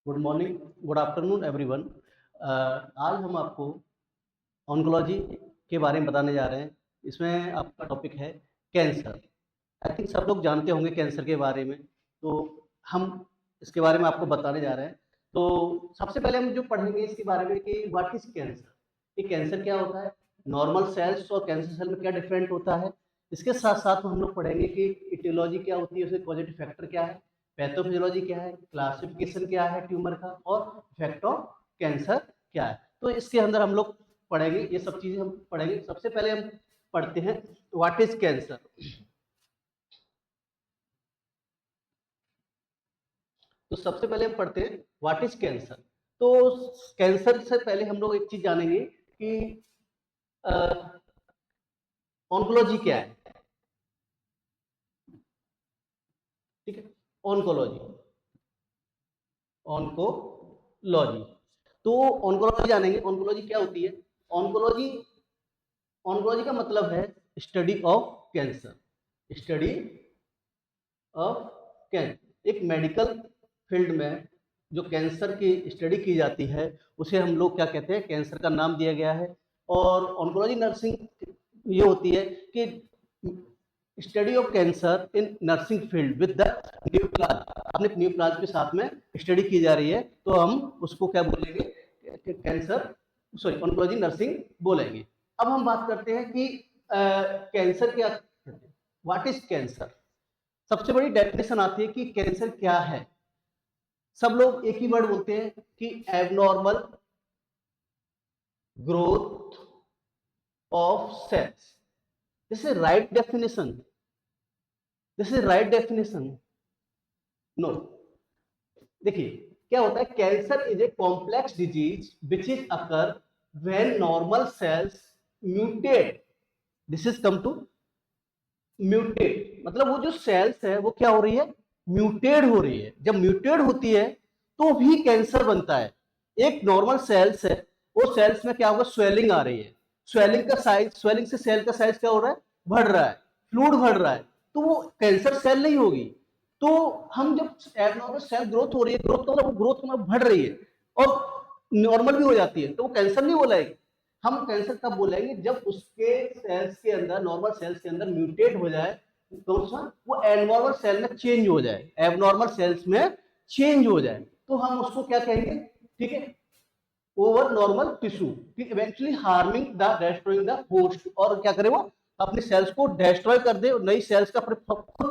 Good morning, good afternoon everyone. आज हम आपको ऑन्कोलॉजी के बारे में बताने जा रहे हैं। इसमें आपका टॉपिक है कैंसर। आई थिंक सब लोग जानते होंगे कैंसर के बारे में, तो हम इसके बारे में आपको बताने जा रहे हैं। तो सबसे पहले हम जो पढ़ेंगे इसके बारे में कि व्हाट इज कैंसर, कि कैंसर क्या होता है, नॉर्मल सेल्स और कैंसर सेल में क्या डिफरेंट होता है। इसके साथ साथ हम लोग पढ़ेंगे कि इटियोलॉजी क्या होती है, उसके पॉजिटिव फैक्टर क्या है, पैथोफिजियोलॉजी क्या है, क्लासिफिकेशन क्या है ट्यूमर का, और इफेक्ट ऑफ कैंसर क्या है। तो इसके अंदर हम लोग पढ़ेंगे, ये सब चीजें हम पढ़ेंगे। सबसे पहले हम पढ़ते हैं व्हाट इज कैंसर। तो सबसे पहले हम पढ़ते हैं व्हाट इज कैंसर। तो कैंसर से पहले हम लोग एक चीज जानेंगे कि ऑन्कोलॉजी क्या है। ठीक है, ऑन्कोलॉजी, ऑन्कोलॉजी। तो ऑन्कोलॉजी जानेंगे, ऑन्कोलॉजी क्या होती है। ऑन्कोलॉजी, ऑन्कोलॉजी का मतलब है study of cancer, study of cancer. एक मेडिकल फील्ड में जो कैंसर की स्टडी की जाती है उसे हम लोग क्या कहते हैं, कैंसर का नाम दिया गया है। और ऑन्कोलॉजी नर्सिंग ये होती है कि study of cancer in nursing field with the neoplasm, अपने न्यूप्लाज के साथ में स्टडी की जा रही है, तो हम उसको क्या बोलेंगे, कैंसर, सॉरी ऑन्कोलॉजी नर्सिंग बोलेंगे। अब हम बात करते हैं कि कैंसर क्या, व्हाट इज कैंसर। सबसे बड़ी डेफिनेशन आती है कि कैंसर क्या है। सब लोग एक ही वर्ड बोलते हैं कि abnormal growth of cells. This is right definition, this is right definition. No, देखिए क्या होता है, cancer is a complex disease which is occur when normal cells mutate. This is come to mutate, मतलब वो जो सेल्स है वो क्या हो रही है, म्यूटेड हो रही है। जब म्यूटेड होती है तो भी कैंसर बनता है। एक नॉर्मल सेल्स है, वो सेल्स में क्या होगा, स्वेलिंग आ रही है, स्वेलिंग का साइज, स्वेलिंग से सेल का साइज क्या हो रहा है, बढ़ रहा है, फ्लूइड बढ़ रहा है, तो वो कैंसर सेल नहीं होगी। तो हम जब एबनॉर्मल सेल ग्रोथ हो रही है, ग्रोथ मतलब ग्रोथ मतलब बढ़ रही है और नॉर्मल भी हो जाती है, तो वो कैंसर नहीं बोलेगी। हम कैंसर तब बोलेंगे जब उसके सेल्स के अंदर, नॉर्मल सेल्स के अंदर म्यूटेट हो जाए, कौन सा, वो एबनॉर्मल सेल में चेंज हो जाए, एबनॉर्मल सेल्स में चेंज हो जाए, तो हम उसको क्या कहेंगे, ठीक है, over normal tissue, eventually harming the destroying the host, और क्या करे वो अपने सेल्स को डिस्ट्रॉय कर दे, नई सेल्स का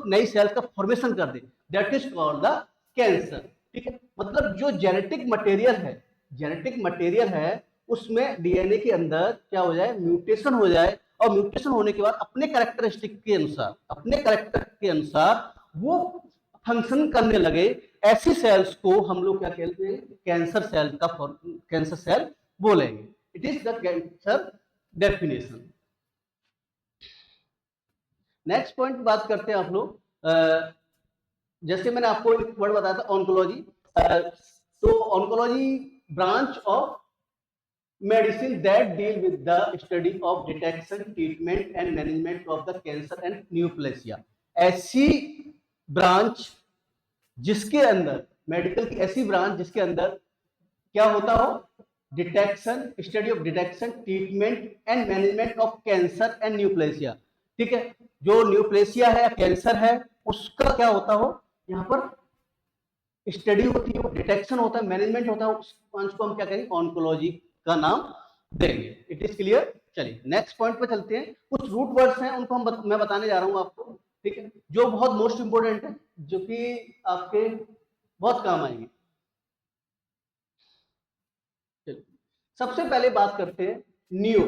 नई सेल्स का फॉर्मेशन कर दे, that is called the cancer. ठीक है, मतलब जो जेनेटिक मटेरियल है, जेनेटिक मटेरियल है उसमें डीएनए के अंदर क्या हो जाए, म्यूटेशन हो जाए, और म्यूटेशन होने के बाद अपने कैरेक्टरिस्टिक के अनुसार, अपने कैरेक्टर के अनुसार वो फंक्शन करने लगे, ऐसी सेल्स को हम लोग क्या कहते हैं, कैंसर सेल का, कैंसर सेल बोलेंगे। It is the cancer definition. Next point बात करते हैं आप लोग, जैसे मैंने आपको एक वर्ड बताया था ऑन्कोलॉजी। तो oncology branch of medicine that deal with the study of detection, treatment and management of the cancer and neoplasia। ऐसी ब्रांच जिसके अंदर, मेडिकल की ऐसी ब्रांच जिसके अंदर क्या होता हो, detection, study of detection, treatment and management of cancer and neoplasia. ठीक है, जो न्यूप्लेसिया है, कैंसर है, उसका क्या होता हो, यहाँ पर स्टडी होती है, डिटेक्शन होता है, मैनेजमेंट होता है, उस ब्रांच को हम क्या कहेंगे, ऑन्कोलॉजी का नाम देंगे। It is clear. चलिए नेक्स्ट पॉइंट पे चलते हैं। कुछ रूट वर्ड्स हैं उनको मैं बताने जा रहा हूं आपको, ठीक है, जो बहुत मोस्ट इंपोर्टेंट है, जो कि आपके बहुत काम आएंगे। सबसे पहले बात करते हैं न्यू।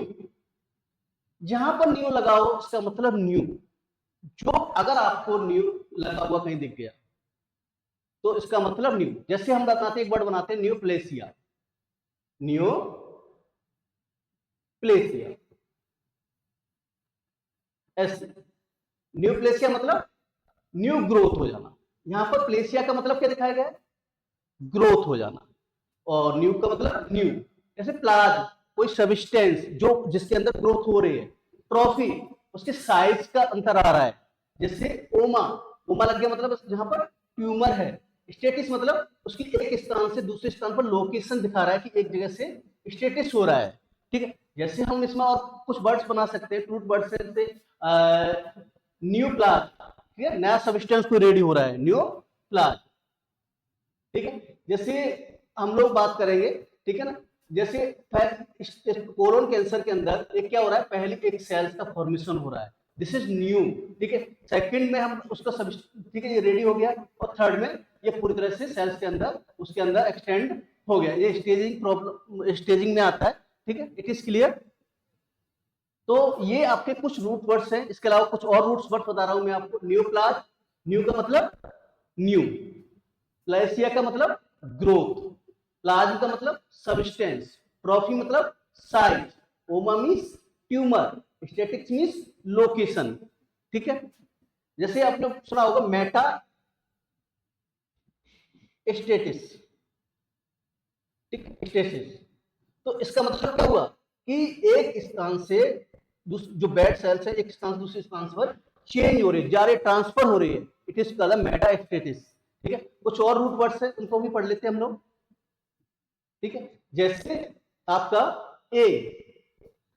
जहां पर न्यू लगाओ इसका मतलब न्यू, जो अगर आपको न्यू लगा हुआ कहीं दिख गया तो इसका मतलब न्यू। जैसे हम बताते एक वर्ड बनाते हैं, न्यू प्लेसिया, न्यू प्लेसिया, ऐसे न्यू प्लेसिया मतलब न्यू ग्रोथ हो जाना। यहां पर प्लेसिया का मतलब क्या दिखाया गया है, ग्रोथ हो जाना, और न्यू का मतलब न्यू। जैसे प्लाज, कोई सब्सटेंस जो जिसके अंदर ग्रोथ हो रही है, ट्रॉफी, उसके साइज का अंतर आ रहा है। जैसे ओमा, ओमा लग गया मतलब जहां पर ट्यूमर है, स्टेटिस मतलब उसकी एक स्थान से दूसरे स्थान पर लोकेशन दिखा रहा है कि एक जगह से स्टेटिस हो रहा है, ठीक है। जैसे हम इसमें और कुछ वर्ड्स बना सकते हैं, ट्रूथ वर्ड से न्यू प्लाज, ठीक है, नया सब्सटेंस को रेडी हो रहा है, न्यू प्लाज, ठीक है। जैसे हम लोग बात करेंगे, ठीक है ना, जैसे कोलोन कैंसर के अंदर एक क्या हो रहा है, पहले एक सेल्स का फॉर्मेशन हो रहा है, दिस इज न्यू, ठीक है। सेकंड में हम उसका सब, ठीक है, ये रेडी हो गया, और थर्ड में ये पूरी तरह से सेल्स के अंदर उसके अंदर एक्सटेंड हो गया, ये स्टेजिंग प्रॉब्लम स्टेजिंग में आता है, ठीक है। It is clear. तो ये आपके कुछ रूट वर्ड्स हैं, इसके अलावा कुछ और रूट्स वर्ड बता रहा हूं मैं आपको। न्यू प्लाज, न्यू का मतलब न्यू, प्लेसिया का मतलब ग्रोथ, प्लाज्म का मतलब सब्सटेंस, ट्रॉफी मतलब साइज, ओमा means tumour, statics means location, ठीक है। जैसे आपने सुना होगा मेटा स्टेटिस, ठीक, स्टेसिस, तो इसका मतलब क्या हुआ कि एक स्थान से जो बेड सेल्स है एक स्थान से दूसरे स्थान पर चेंज हो रही है, जा रही, ट्रांसफर हो रही है, it is called Meta stasis, ठीक है। कुछ और रूट वर्ड्स है, उनको भी पढ़ लेते हैं हम लोग, ठीक है। जैसे आपका ए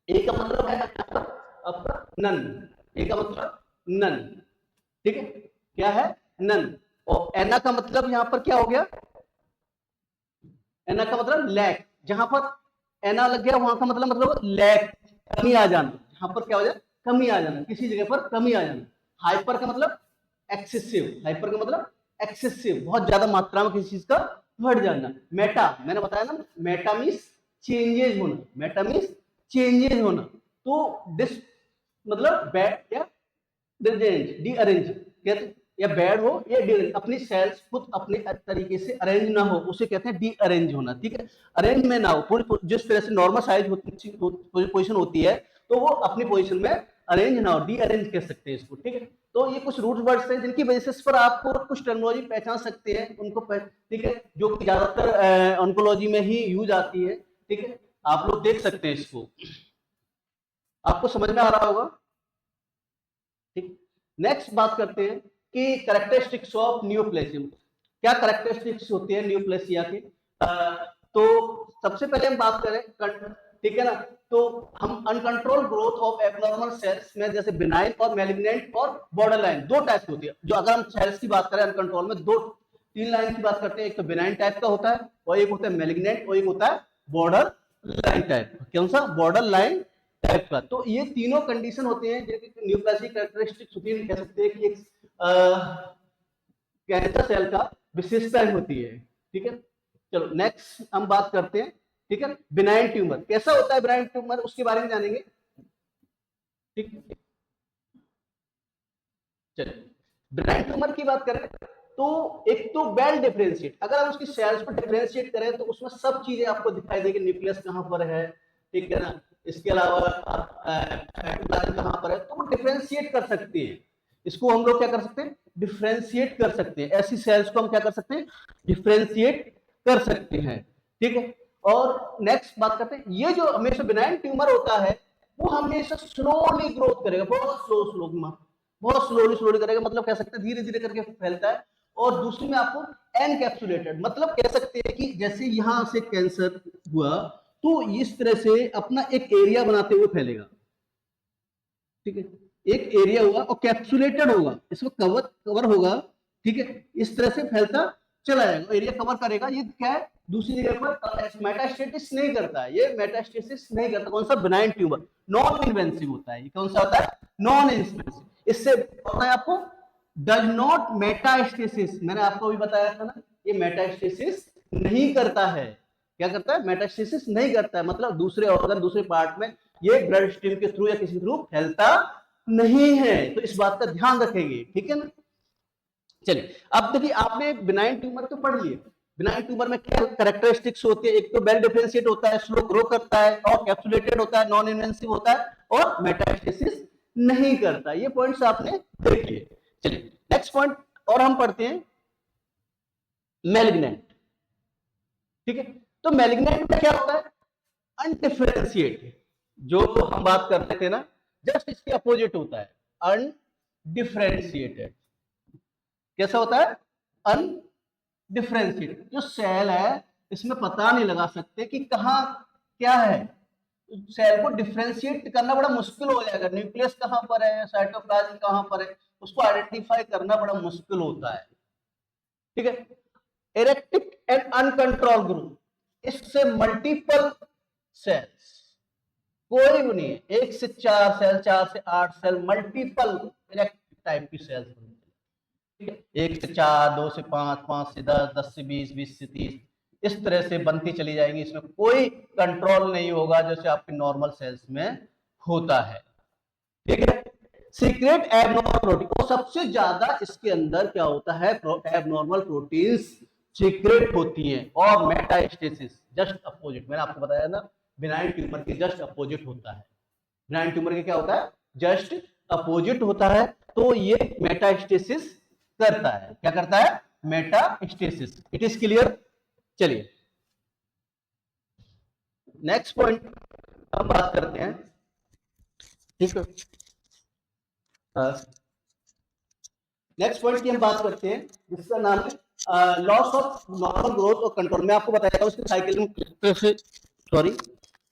का मतलब है आपका नन, ए का मतलब नन, ठीक है, क्या है, नन। और एना का मतलब यहां पर क्या हो गया, एना का मतलब लैक, जहां पर एना लग गया वहां का मतलब लैक, कमी आ जाना, जहां पर क्या हो जाए, कमी आ जाना, किसी जगह पर कमी आ जाना। हाइपर का मतलब एक्सेसिव, हाइपर का मतलब एक्सेसिव, बहुत ज्यादा मात्रा में किसी चीज का बढ़ जाना। मेटा, मैंने बताया ना, मेटा मीन्स चेंजेज होना, मेटा मीन्स चेंजेज होना। तो डिस मतलब बैड या डी अरेंज कहते, या बैड हो या डी अरेंज, अपनी सेल्स खुद अपने तरीके से अरेंज ना हो, उसे कहते हैं डी अरेंज होना, ठीक है। अरेंज में ना हो, पूरी जिस तरह से नॉर्मल साइज पोजीशन होती है, तो वो अपनी पोजीशन में अरेंज ना हो, डी अरेंज कह सकते हैं इसको, ठीक है। तो ये कुछ रूट वर्ड्स हैं जिनकी बेसिस पर आपको कुछ टर्मिनोलॉजी पहचान सकते हैं उनको, ठीक है, जो कि ज्यादातर ऑन्कोलॉजी में ही यूज आती है, ठीक है। आप लोग देख सकते हैं इसको, आपको समझ में आ रहा होगा, ठीक। नेक्स्ट बात करते हैं कि कैरेक्टरिस्टिक्स ऑफ न्यूप्लेसिया, क्या कैरेक्टरिस्टिक्स होती है न्यूप्लेसिया की। तो सबसे पहले हम बात करें, ठीक है ना, तो हम uncontrol growth of abnormal cells में जैसे बिनाइन और मैलिग्नेंट और बॉर्डर लाइन, दो टाइप होती है। जो अगर हम सेल्स की बात करें अनकंट्रोल में, दो तीन लाइन की बात करते हैं, एक तो बिनाइन टाइप का होता है, और एक होता है मैलिग्नेंट, और एक होता है बॉर्डर लाइन टाइप। कौन सा, बॉर्डर लाइन टाइप का। तो ये तीनों कंडीशन होते हैं जिनकी न्यूप्लासिक कैरेक्टरिस्टिक्स होती है, कह सकते हैं कि एक कैंसर सेल का विशेषता होती है, ठीक है। चलो नेक्स्ट हम बात करते हैं, ठीक है, बिनाइन ट्यूमर कैसा होता है, बिनाइन ट्यूमर उसके बारे में जानेंगे, ठीक। चलिए बिनाइन ट्यूमर की बात करें तो एक तो वेल डिफरेंशिएट, अगर हम उसकी सेल्स को डिफरेंशिएट करें तो उसमें सब चीजें आपको दिखाई देगी, न्यूक्लियस कहां पर है, ठीक है ना, इसके अलावा कहां पर है, तो वो डिफरेंशिएट कर सकती है। इसको हम लोग क्या कर सकते हैं, डिफरेंशिएट कर सकते हैं, ऐसी सेल्स को हम क्या कर सकते हैं, डिफरेंशिएट कर सकते हैं, ठीक है। और नेक्स्ट बात करते हैं, ये जो हमेशा बिनाइन ट्यूमर होता है वो हमेशा स्लोली ग्रोथ करेगा, बहुत स्लोली स्लोली करेगा, मतलब कह सकते हैं धीरे धीरे करके फैलता है। और दूसरी में आपको एनकैप्सुलेटेड, मतलब कह सकते हैं कि जैसे यहां से कैंसर हुआ तो इस तरह से अपना एक एरिया बनाते हुए फैलेगा, ठीक है, एक एरिया होगा और कैप्सुलेटेड होगा, इसको कवर कवर होगा, ठीक है, इस तरह से फैलता चला जाएगा, एरिया कवर करेगा। ये क्या है, दूसरी जगह पर मेटास्टेसिस नहीं करता है, ये मेटास्टेसिस नहीं करता। कौन सा, बिनाइन ट्यूमर, नॉन इन्वेंसिव होता है। ये कौन सा होता है, नॉन इन्वेंसिव। इससे पता है आपको, डज नॉट मेटास्टेसिस, मैंने आपको भी बताया था ना, ये मेटास्टेसिस नहीं करता है। क्या करता है, मेटास्टेसिस नहीं करता है, मतलब दूसरे ऑर्गन दूसरे पार्ट में ये ब्लड स्ट्रीम के थ्रू या किसी थ्रू फैलता नहीं है, तो इस बात का ध्यान रखेंगे, ठीक है ना। चलिए अब देखिए, आपने बिनाइन ट्यूमर तो पढ़ लिए, बिनाइन ट्यूमर में क्या कैरेक्टरिस्टिक्स होती है, एक तो वेल डिफरेंशिएट होता है, स्लो ग्रो करता है, और कैप्सुलेटेड होता है, नॉन इन्वेंसिव होता है, और मेटास्टेसिस नहीं करता। ये पॉइंट्स आपने देख लिए। चलिए नेक्स्ट पॉइंट और हम पढ़ते हैं, मैलिग्नेंट, ठीक है। तो मैलिग्नेंट में क्या होता है, अनडिफरेंशिएटेड, जो हम बात करते थे ना, जस्ट इसके अपोजिट होता है, अनडिफरेंशिएटेड। कैसा होता है, डिफ्रेंशिएट। जो सेल है इसमें पता नहीं लगा सकते कि कहाँ क्या है, सेल को डिफ्रेंशिएट करना बड़ा मुश्किल हो जाएगा, न्यूक्लियस कहाँ पर है, साइटोप्लाज्म कहाँ पर है, उसको आइडेंटिफाई करना बड़ा मुश्किल होता है। ठीक है, इरेक्टिक एंड अनकंट्रोल ग्रोथ, इससे मल्टीपल सेल्स, कोई भी नहीं है, 1 से 4 सेल, 4 से 8 सेल, मल्टीपल इरेक्टिक टाइप की सेल्स बनती है। 1 से 4, 2 से 5, 5 से 10, 10 से 20, 20 से 30, इस तरह से बनती चली जाएंगी। इसमें कोई कंट्रोल नहीं होगा जैसे आपके नॉर्मल सेल्स में होता है। ठीक है, सीक्रेट एबनॉर्मल प्रोटीन, और सबसे ज्यादा इसके अंदर क्या होता है, एबनॉर्मल प्रोटीन्स सीक्रेट होती हैं, और मेटास्टेसिस जस्ट अपोजिट, मैंने आपको बताया ना, बिनाइन ट्यूमर के जस्ट अपोजिट होता है। बिनाइन ट्यूमर के क्या होता है, जस्ट अपोजिट होता है। तो ये मेटास्टेसिस करता है, क्या करता है, मेटास्टेसिस। It is clear. चलिए नेक्स्ट पॉइंट हम बात करते हैं। ठीक है, नेक्स्ट पॉइंट की हम बात करते हैं जिसका नाम है लॉस ऑफ नॉर्मल ग्रोथ और कंट्रोल। मैं आपको बताया था उसके साइकिल में कैसे, सॉरी,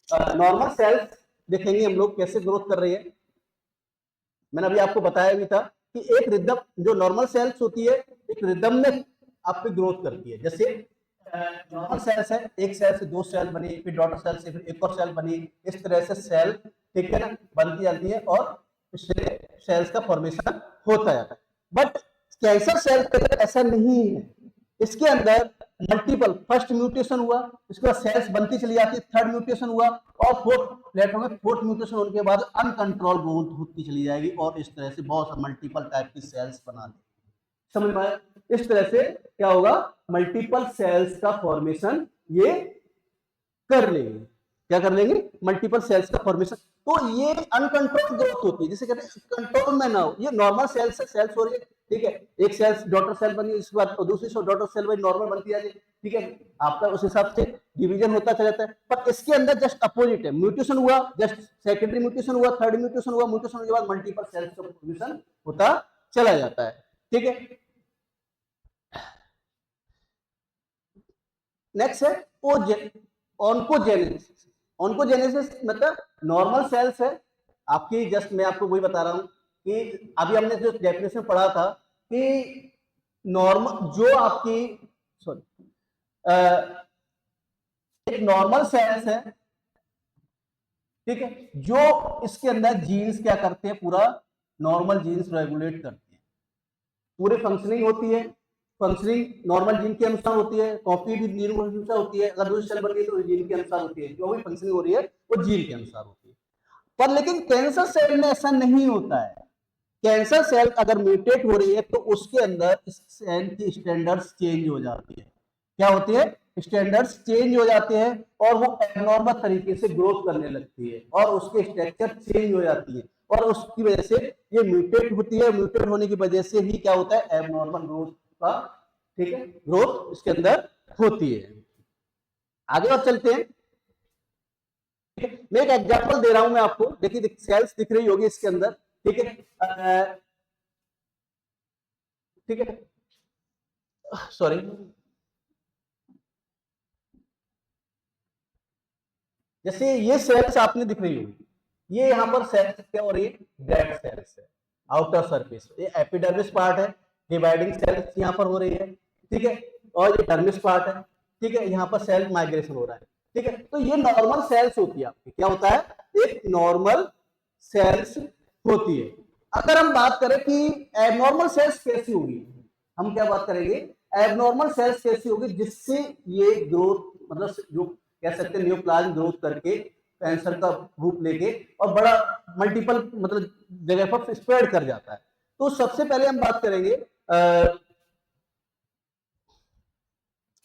नॉर्मल सेल्स देखेंगे हम लोग कैसे ग्रोथ कर रही है। मैंने अभी आपको बताया भी था कि एक रिदम, जो नॉर्मल सेल्स होती है एक रिदम में आपकी ग्रोथ करती है। जैसे नॉर्मल सेल्स है, एक सेल से 2 सेल बनी, फिर डॉटर सेल से फिर एक और सेल बनी, इस तरह से सेल, ठीक है ना, बनती जाती है और इससे सेल्स का फॉर्मेशन होता जाता है। बट कैंसर सेल के अंदर ऐसा नहीं है, इसके अंदर मल्टीपल, फर्स्ट म्यूटेशन हुआ, इसके बाद सेल्स बनती चली जाती है, थर्ड म्यूटेशन हुआ, और फोर्थ प्लेटफॉर्म में फोर्थ म्यूटेशन होने के बाद अनकंट्रोल ग्रोथ होती चली जाएगी, और इस तरह से बहुत मल्टीपल टाइप की सेल्स बना देगी। समझ में आया? इस तरह से क्या होगा, मल्टीपल सेल्स का फॉर्मेशन ये कर लेंगे। क्या कर लेंगे, मल्टीपल सेल्स का फॉर्मेशन। तो ये अनकंट्रोल ग्रोथ होती है, जिसे कहते हैं कंट्रोल में ना हो। ये नॉर्मल सेल्स से सेल्स हो रही है, ठीक है, एक सेल्स डॉटर सेल बनी, इसके बाद दूसरी से डॉटर सेल बनी, नॉर्मल बनती है, ठीक है, आपका उस हिसाब से डिवीजन होता चला जाता है। पर इसके अंदर जस्ट अपोजिट है, म्यूटेशन हुआ, जस्ट सेकेंडरी म्यूटेशन हुआ, थर्ड म्यूटेशन हुआ, म्यूटेशन के बाद मल्टीपल सेल्स का फॉर्मेशन होता चला जाता है। ठीक है, नेक्स्ट है ऑन्कोजेनेसिस। ऑन्कोजेनेसिस मतलब नॉर्मल सेल्स है आपकी, जस्ट मैं आपको वही बता रहा हूं कि अभी हमने जो डेफिनेशन पढ़ा था कि नॉर्मल, जो आपकी, सॉरी, एक नॉर्मल सेल्स है, ठीक है, जो इसके अंदर जीन्स क्या करते हैं, पूरा नॉर्मल जीन्स रेगुलेट करते हैं, पूरी फंक्शनिंग होती है, फंक्शनिंग नॉर्मल जीन के अनुसार होती है, कॉपी भी जीन के अनुसार होती है, अगर दूसरी सेल बन गई तो जीन के अनुसार होती है, जो भी फंक्शनिंग हो रही है वो जीन के अनुसार होती है। पर लेकिन कैंसर सेल में ऐसा नहीं होता है। कैंसर सेल अगर म्यूटेट हो रही है तो उसके अंदर इस सेल की स्टैंडर्ड्स चेंज हो जाती है। क्या होती है, स्टैंडर्ड्स चेंज हो जाते हैं, और वो एबनॉर्मल तरीके से ग्रोथ करने लगती है, और उसके स्ट्रक्चर चेंज हो जाती है, और उसकी वजह से ये म्यूटेट होती है। म्यूटेट होने की वजह से ही क्या होता है, एबनॉर्मल ग्रोथ का, ठीक है, ग्रोथ इसके अंदर होती है। आगे और चलते हैं। मैं एक एग्जांपल दे रहा हूं मैं आपको, देखिए सेल्स दिख रही होगी इसके अंदर, ठीक है, ठीक है, सॉरी, जैसे ये सेल्स आपने दिख रही होगी, ये यहां पर सेल्स क्या हो रही है, डेड सेल्स है, आउटर सरफेस, ये एपिडर्मिस पार्ट है, डिवाइडिंग सेल्स यहां पर हो रही है, ठीक है, और ये डर्मिस पार्ट है, ठीक है, यहां पर सेल माइग्रेशन हो रहा है, ठीक है। तो ये नॉर्मल सेल्स होती है आपकी, क्या होता है, एक नॉर्मल सेल्स होती है। अगर हम बात करें कि एबनॉर्मल सेल्स कैसी होगी, हम क्या बात करेंगे, एबनॉर्मल सेल्स कैसी होगी जिससे ये ग्रोथ, मतलब जो कह सकते हैं न्यूप्लाज्म ग्रोथ करके कैंसर का रूप लेके और बड़ा मल्टीपल मतलब जगह पर स्प्रेड कर जाता है। तो सबसे पहले हम बात करेंगे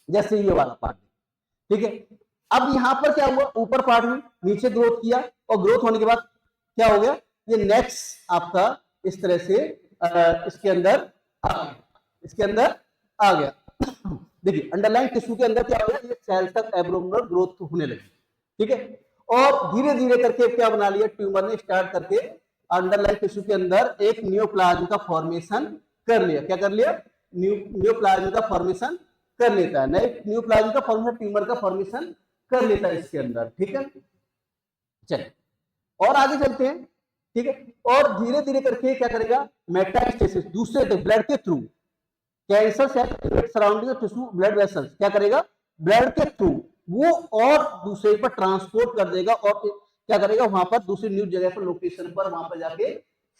जैसे ये वाला पार्ट, ठीक है। अब यहां पर क्या हुआ, ऊपर पार्ट में नीचे ग्रोथ किया, और ग्रोथ होने के बाद क्या हो गया, ये नेक्स्ट आपका इस तरह से इसके अंदर आ गया, इसके अंदर आ गया। देखिए अंडरलाइन टिश्यू के अंदर क्या हो गया, ये सेल्स तक एब्नॉर्मल ग्रोथ होने लगी, ठीक है, और धीरे धीरे करके क्या बना लिया, ट्यूमर ने स्टार्ट करके अंडरलाइन टिश्यू के अंदर एक न्यूप्लाज्म का फॉर्मेशन कर लिया। क्या कर लिया, न्यूप्लाज्म का फॉर्मेशन कर लेता है, नए न्यूप्लाज्म का फॉर्मेशन ट्यूमर का फॉर्मेशन कर लेता है इसके अंदर, ठीक है। चलिए और आगे चलते हैं, ठीक है। और धीरे धीरे करके क्या करेगा, मेटास्टेसिस, दूसरे ब्लड के through, cancer cell surrounding tissue blood vessels क्या करेगा, ब्लड के थ्रू वो और दूसरे पर ट्रांसपोर्ट कर देगा, और क्या करेगा, वहां पर दूसरी न्यू जगह पर, लोकेशन पर वहां पर जाके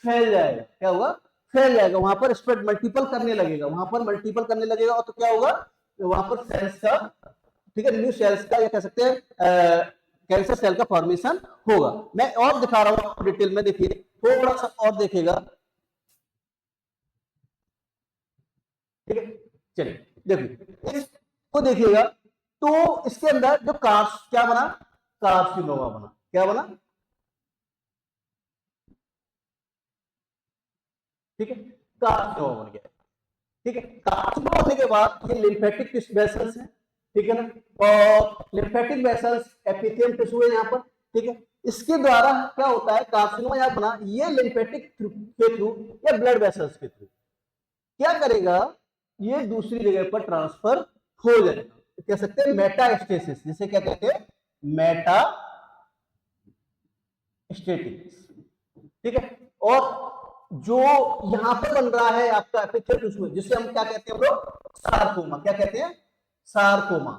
फैल जाएगा, क्या होगा, फैल जाएगा, वहां पर स्प्रेड मल्टीपल करने लगेगा, वहां पर मल्टीपल करने लगेगा, और तो क्या होगा, वहां पर सेल्स का, ठीक है, न्यू सेल्स का, या कह सकते हैं कैंसर सेल का फॉर्मेशन होगा। मैं और दिखा रहा हूं आपको डिटेल में, देखिए थोड़ा सा और देखेगा, ठीक है। चलिए देखिए इसको देखिएगा, तो इसके अंदर जो कार्स क्या बना, कार्सिनोमा बना, क्या बना, ठीक है, कार्सिनोमा बन गया, ठीक है। कार्सिनोमा होने के बाद ये लिम्फेटिक वेसल्स है, ठीक है ना, और लिम्फेटिक वेसल्स एपिथेलियम टिश्यू है यहाँ पर, ठीक है। इसके द्वारा क्या होता है, कार्सिनोमा यहाँ बना, ये लिम्फेटिक के थ्रू या ब्लड वेसल्स के थ्रू क्या करेगा, ये दूसरी जगह पर ट्रांसफर हो जाएगा, कह सकते हैं मेटास्टेसिस, जिसे क्या कहते हैं, मेटास्टेटिक्स, ठीक है। और जो यहां पर बन रहा है आपका एपिथेलियल टिश्यू, जिसे हम क्या कहते हैं, लोग सारकोमा, क्या कहते हैं, सारकोमा,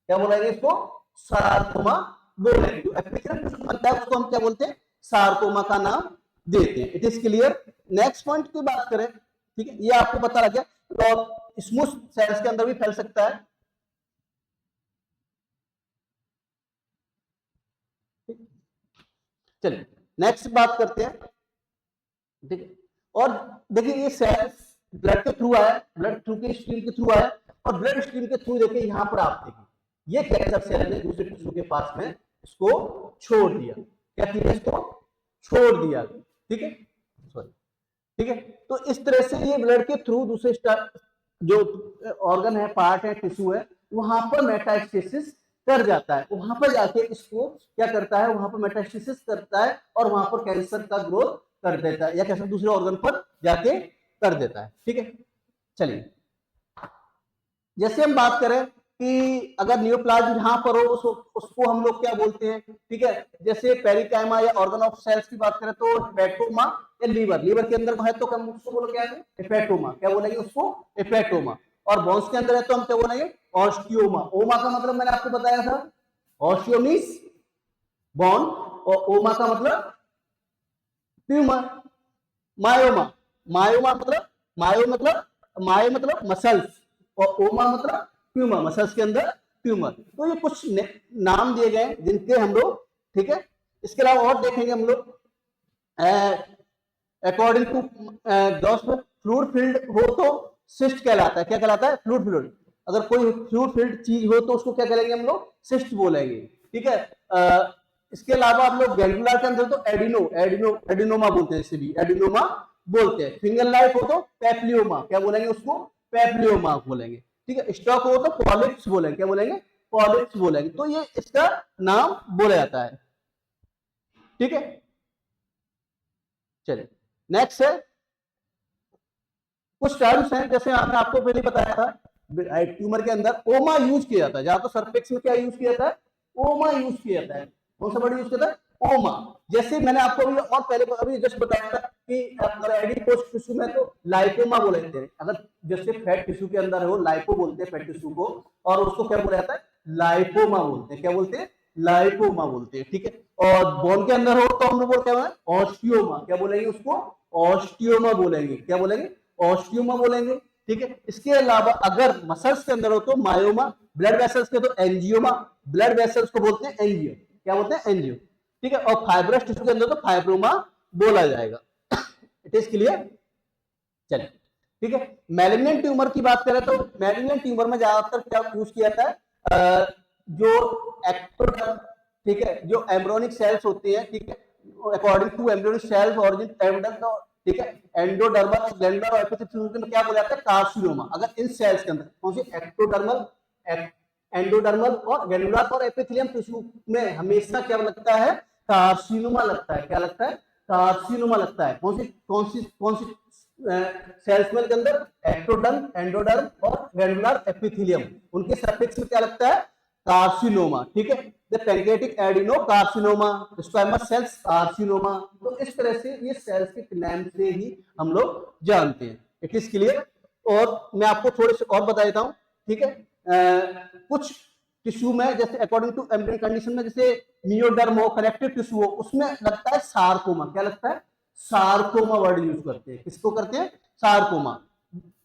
क्या बोलेंगे इसको, सारकोमा बोलेंगे, जो एपिथेलियल टिश्यू बनता है उसको हम क्या बोलते हैं, सारकोमा का नाम देते हैं। It is clear. Next point की बात करें, ठीक है, ये आपको पता लग गया, तो स्मूथ सेल्स के अंदर भी फैल सकता है, चलिए नेक्स्ट बात करते हैं, ठीक है। और देखिए ये सेल्स ब्लड के थ्रू आया, ब्लड थ्रू के स्ट्रीम के थ्रू आया, और ब्लड स्ट्रीम के थ्रू देखिए यहां पर आप देखिए ये कैंसर सेल ने दूसरे टिश्यू के पास में इसको छोड़ दिया, क्या किया, इसको छोड़ दिया, ठीक है, सॉरी, ठीक है। तो इस तरह से ये ब्लड के थ्रू दूसरे जो ऑर्गन है, पार्ट है, टिश्यू है, वहां पर मेटास्टेसिस कर जाता है, वहां पर जाके इसको क्या करता है, वहां पर मेटास्टेसिस करता है, और वहां पर कैंसर का ग्रोथ कर देता है, या कैंसर दूसरे ऑर्गन पर जाके कर देता है, ठीक है। चलिए जैसे हम बात करें कि अगर नियोप्लाज्म जहां पर हो उसको हम लोग क्या बोलते हैं, ठीक है, जैसे पेरिकाइमा या ऑर्गन ऑफ सेल्स की बात करें तो हेपेटोमा या लीवर, लीवर के अंदर है तो हम उसको बोलो क्या है, हेपेटोमा, क्या बोलेंगे उसको, हेपेटोमा। और बोन्स के अंदर है तो हम क्या बोलेंगे, ऑस्टियोमा। ओमा का मतलब मैंने आपको बताया था, ऑस्टियो मींस बोन, और ओमा का मतलब ट्यूमर, मायोमा, मायोमा मतलब मायो मतलब मसल्स, और ओमा मतलब ट्यूमर, मसल्स के अंदर ट्यूमर। तो ये कुछ नाम दिए गए जिनके हम लोग, ठीक है। इसके अलावा और देखेंगे हम लोग, अकॉर्डिंग टू डॉस में फ्लूइड फिल्ड हो तो सिस्ट कहलाता है, क्या कहलाता है, फ्लूइड फिल्ड। अगर कोई फ्लूइड फिल्ड चीज हो तो उसको क्या करेंगे हम लोग, सिस्ट बोलेंगे, ठीक है। इसके अलावा हम लोग गैंडुलर के अंदर तो एडिनोमा बोलते हैं, इसे भी एडिनोमा बोलते हैं। फिंगर लाइक हो तो पेप्लियोमा, क्या बोलेंगे उसको, पेप्लियोमा बोलेंगे, ठीक है। स्टॉक हो तो पॉलिप्स बोलेंगे, क्या बोलेंगे, पॉलिप्स बोलेंगे। तो ये इसका नाम बोला जाता है, ठीक है। चलिए नेक्स्ट है, कुछ टर्म्स हैं, जैसे आपने आपको पहले बताया था, ट्यूमर के अंदर ओमा यूज किया जाता है, जहां तो सर्फेक्स में क्या यूज किया जाता है, ओमा यूज किया जाता है। कौन सा वर्ड यूज किया था, ओमा। जैसे मैंने आपको अभी और पहले अभी जस्ट बताया था कि अगर एडिपोज टिश्यू में तो लाइपोमा बोले जाते हैं, अगर जैसे फैट टिश्यू के अंदर हो लाइपो बोलते हैं फैट टिश्यू को, और उसको क्या बोला जाता है, लाइपोमा बोलते हैं, क्या बोलते हैं, लाइपोमा बोलते हैं, ठीक है। और बोन के अंदर हो तो हम लोग बोलते हैं ऑस्टियोमा, क्या बोलेंगे उसको, ऑस्टियोमा बोलेंगे, क्या बोलेंगे, ऑस्टियोमा बोलेंगे, ठीक है। इसके अलावा अगर मसल्स के अंदर हो तो मायोमा, ब्लड वेसल्स के तो एंजियोमा, ब्लड वेसल्स को बोलते हैं एंजियो, क्या बोलते हैं, एंजियो, ठीक है। और फाइब्रस टिश्यू के अंदर तो फाइब्रोमा बोला जाएगा। It is clear. चलिए ठीक है। मैलिग्नेंट ट्यूमर की बात करें तो मैलिग्नेंट ट्यूमर में ज्यादातर क्या यूज किया जाता है, जो एक्टोडर्म, ठीक है, जो एम्ब्रियोनिक सेल्स होती है, ठीक है, according to embryonic cells origin, ठीक है, एंडोडर्मल, ग्लैंडुलर और एपिथेलियल में क्या बोला जाता है, कार्सिनोमा। अगर इन सेल्स के अंदर कौन सी, एक्टोडर्मल, एंडोडर्मल और ग्लैंडुलर और एपिथेलियम टिश्यू में हमेशा क्या लगता है, कार्सिनोमा लगता है, क्या लगता है, कार्सिनोमा लगता है। कौन सी सेल्स के अंदर एक्टोडर्म, एंडोडर्म और ग्रैन्युलर एपिथेलियम, उनके सफिक्स में क्या लगता है, कार्सिनोमा, ठीक है। The pancreatic adenocarcinoma, squamous cells carcinoma. तो इस तरह से ये सेल्स के नाम से ही हम लोग जानते हैं। It is clear. और मैं आपको थोड़े से और बता देता हूं, ठीक है। कुछ टिश्यू में जैसे अकॉर्डिंग टू एम्ब्रियल कंडीशन में जैसे मियोडर्म हो, कनेक्टिव टिश्यू हो, उसमें लगता है सार्कोमा। क्या लगता है, सार्कोमा वर्ड यूज करते हैं। किसको करते हैं, सार्कोमा,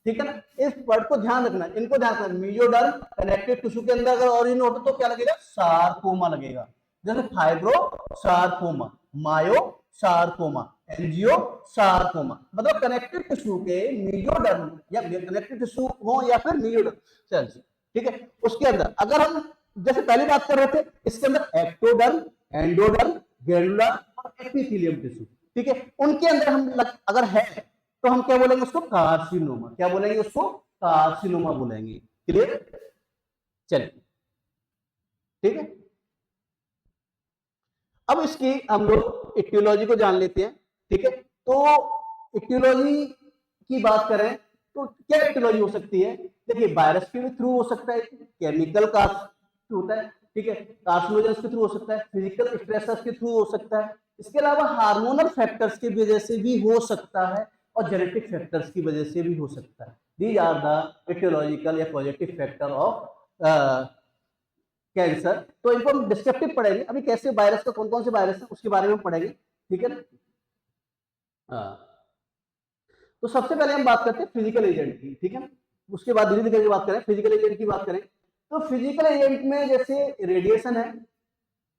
ठीक है ना। इस वर्ड को ध्यान रखना, इनको ध्यान रखना। मियोडर्म कनेक्टिव टिश्यू के अंदर अगर ओरिजिन होता तो क्या लगेगा, सार्कोमा लगेगा। जैसे फाइब्रो सार्कोमा, मायो सार्कोमा, एंजियो सार्कोमा, मतलब कनेक्टिव टिश्यू के मियोडर्म या कनेक्टिव टिश्यू हो या फिर मियोडर्म सेल्स, ठीक है। उसके अंदर अगर हम जैसे पहले बात कर रहे थे, इसके अंदर एक्टोडर्म, एंडोडर्म, ग्रैन्युलर और एपिथेलियम टिश्यू, ठीक है, उनके अंदर हम अगर है तो हम क्या बोलेंगे उसको, कार्सिनोमा। क्या बोलेंगे उसको, कार्सिनोमा बोलेंगे। क्लियर, चलिए, ठीक है। अब इसकी हम लोग इटियोलॉजी को जान लेते हैं, ठीक है। तो इटियोलॉजी की बात करें तो क्या इटियोलॉजी हो सकती है, देखिए वायरस के थ्रू हो सकता है, केमिकल का होता है, ठीक है, कार्सिनोजेंस के थ्रू हो सकता है, फिजिकल स्ट्रेसर्स के थ्रू हो सकता है, इसके अलावा हार्मोनल फैक्टर्स की वजह से भी हो सकता है, और जेनेटिक फैक्टर्स की वजह से भी हो सकता है। दीज आर द इटियोलॉजिकल या पॉजिटिव फैक्टर ऑफ कैंसर। तो इनको हम डिस्क्रिप्टिव पढ़ेंगे, अभी कैसे वायरस का कौन कौन से वायरस है उसके बारे में पढ़ेंगे, ठीक है ना। हाँ, तो सबसे पहले हम बात करते हैं फिजिकल एजेंट की, ठीक है ना। उसके बाद धीरे धीरे बात करें, फिजिकल एजेंट की बात करें तो फिजिकल एजेंट में जैसे रेडिएशन है,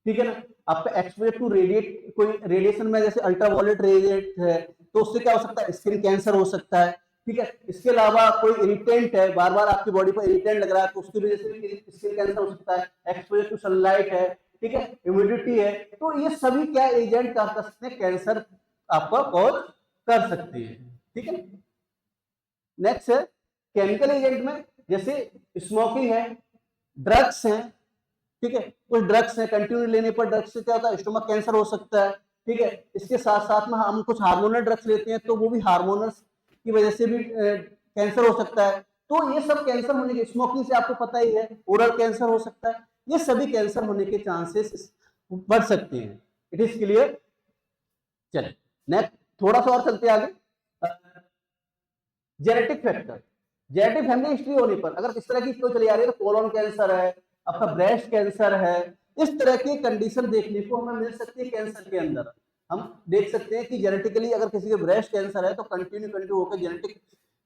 ठीक है ना। आपका एक्सपोजर टू रेडिएट, कोई रेडिएशन में जैसे अल्ट्रावायलेट रेडिएट है तो उससे क्या हो सकता है, स्किन कैंसर हो सकता है, ठीक है। इसके अलावा कोई इरिटेंट है, बार बार आपकी बॉडी पर इरिटेंट लग रहा है तो उसकी वजह से भी स्किन कैंसर हो सकता है। एक्सपोजर टू सनलाइट है, ठीक है, ह्यूमिडिटी है, तो ये सभी क्या एजेंट कर सकते हैं, कैंसर आपका कॉज कर सकती है, ठीक है। नेक्स्ट है केमिकल एजेंट में जैसे स्मोकिंग है, ड्रग्स हैं, ठीक है, कुछ ड्रग्स है कंटिन्यू लेने पर ड्रग्स से क्या होता है, स्टोमक कैंसर हो सकता है, ठीक है। इसके साथ साथ में हम कुछ हार्मोनल ड्रग्स लेते हैं तो वो भी हार्मोनल्स की वजह से भी कैंसर हो सकता है। तो ये सब कैंसर होने के, स्मोकिंग से आपको पता ही है ओरल कैंसर हो सकता है, ये सभी कैंसर होने के चांसेस बढ़ सकते हैं। It is clear. चलिए नेक्स्ट थोड़ा सा और चलते आगे। Genetic factor, genetic family history होने पर अगर इस तरह की कोई चली आ रही है तो कोलोन कैंसर है, आपका ब्रेस्ट कैंसर है, इस तरह की कंडीशन देखने को हमें मिल सकती है कैंसर के अंदर। हम देख सकते हैं कि जेनेटिकली अगर किसी के ब्रेस्ट कैंसर है तो कंटिन्यू होकर जेनेटिक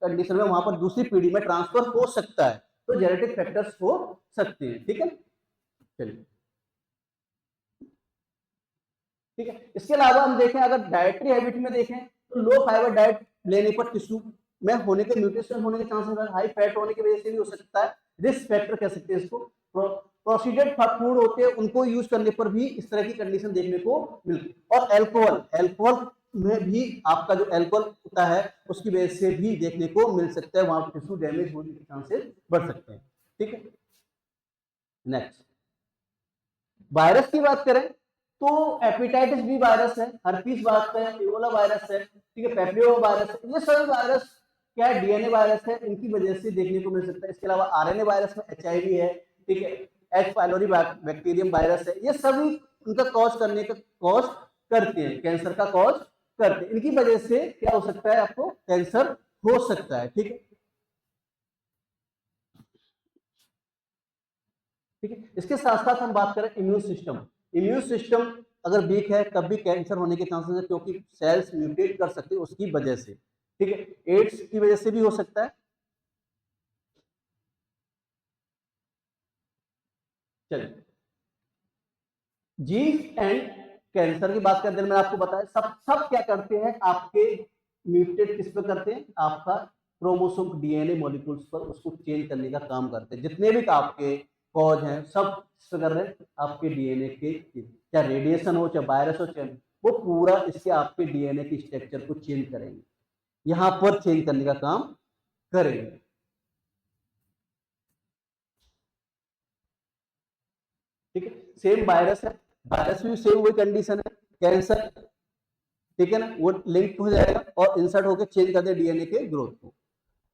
कंडीशन में वहां पर दूसरी पीढ़ी में ट्रांसफर हो सकता है, तो जेनेटिक फैक्टर्स हो सकते हैं, ठीक है। चलिए, ठीक है। इसके अलावा हम देखें अगर डाइटरी हैबिट में देखें तो लो फाइबर डाइट लेने पर टिश्यू में होने के म्यूटेशन होने के चांसेस, हाई फैट होने की वजह से भी हो सकता है, रिस्क फैक्टर कह सकते हैं इसको। प्रोसीडेड फूड होते हैं उनको यूज करने पर भी इस तरह की कंडीशन देखने को मिलती है। और अल्कोहल, अल्कोहल में भी आपका जो अल्कोहल होता है उसकी वजह से भी देखने को मिल सकता है, वहां पर टिश्यू डैमेज होने के चांसेस बढ़ सकते हैं, ठीक है। नेक्स्ट वायरस की बात करें तो हेपेटाइटिस बी वायरस है, हर्पीस वायरस है, इबोला वायरस है, ठीक है, पेप्टियो वायरस है, ये सभी वायरस क्या है, डीएनए वायरस है, इनकी वजह से देखने को मिल सकता है। इसके अलावा आरएनए वायरस में एचआईवी है, ठीक है, एच पाइलोरी बैक्टीरियम वायरस है, ये सभी उनका कॉज करने का कॉज करते हैं, कैंसर का कॉज करते हैं। इनकी वजह से क्या हो सकता है, आपको कैंसर हो सकता है, ठीक है, ठीक है। इसके साथ साथ हम बात करें इम्यून सिस्टम, इम्यून सिस्टम अगर वीक है तब भी कैंसर होने के चांसेस है, क्योंकि सेल्स म्यूटेट कर सकते हैं उसकी वजह से, ठीक है। एड्स की वजह से भी हो सकता है। चलिए, जीन्स एंड कैंसर की बात करते हैं, मैंने आपको बताया सब सब क्या करते हैं, आपके म्यूटेट किस पे करते हैं, आपका क्रोमोसोम डीएनए मॉलिक्यूल्स पर उसको चेंज करने का काम करते हैं। जितने भी आपके कॉज हैं सब किस पे कर रहे हैं, आपके डीएनए के, चाहे रेडिएशन हो चाहे वायरस हो चाहे, वो पूरा इसके आपके डीएनए की स्ट्रक्चर को चेंज करेंगे, यहां पर चेंज करने का काम करेंगे, ठीक है। सेम वायरस है, वायरस भी सेम वही कंडीशन है, कैंसर, ठीक है ना, वो लिंक हो जाएगा और इंसर्ट होकर चेंज कर दे डीएनए के ग्रोथ को।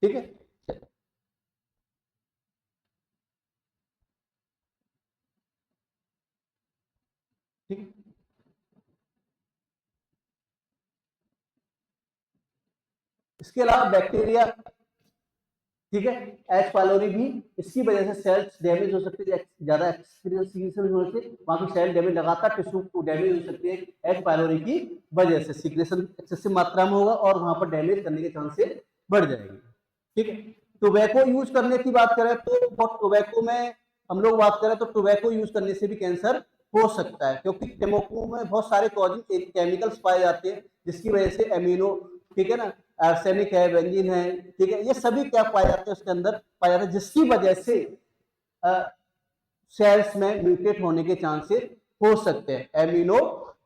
ठीक है, ठीक है। इसके अलावा बैक्टीरिया, ठीक है, एच पाइलोरी भी, इसकी वजह से सेल्स डैमेज हो सकती है, ज्यादा सीक्रेशन होने से वहां की सेल डैमेज, लगातार टिश्यू को डैमेज हो सकती है एच पाइलोरी की वजह से, सीक्रेशन एक्सेसिव मात्रा में होगा और वहां पर डैमेज करने के चांसेस बढ़ जाएंगे। ठीक है, टोबैको यूज करने की बात करें तो टोबैको में हम लोग बात करें तो टोबैको यूज करने से भी कैंसर हो सकता है, क्योंकि टोबैको में बहुत सारे कॉजिंग केमिकल्स पाए जाते हैं जिसकी वजह से एमिनो, ठीक है ना, आर्सेनिक है, बेंजीन है, ठीक है, ये सभी क्या पाए जाते हैं उसके अंदर पाए जाते हैं, जिसकी वजह से सेल्स में म्यूटेट होने के चांसेस हो सकते हैं। एमिनो,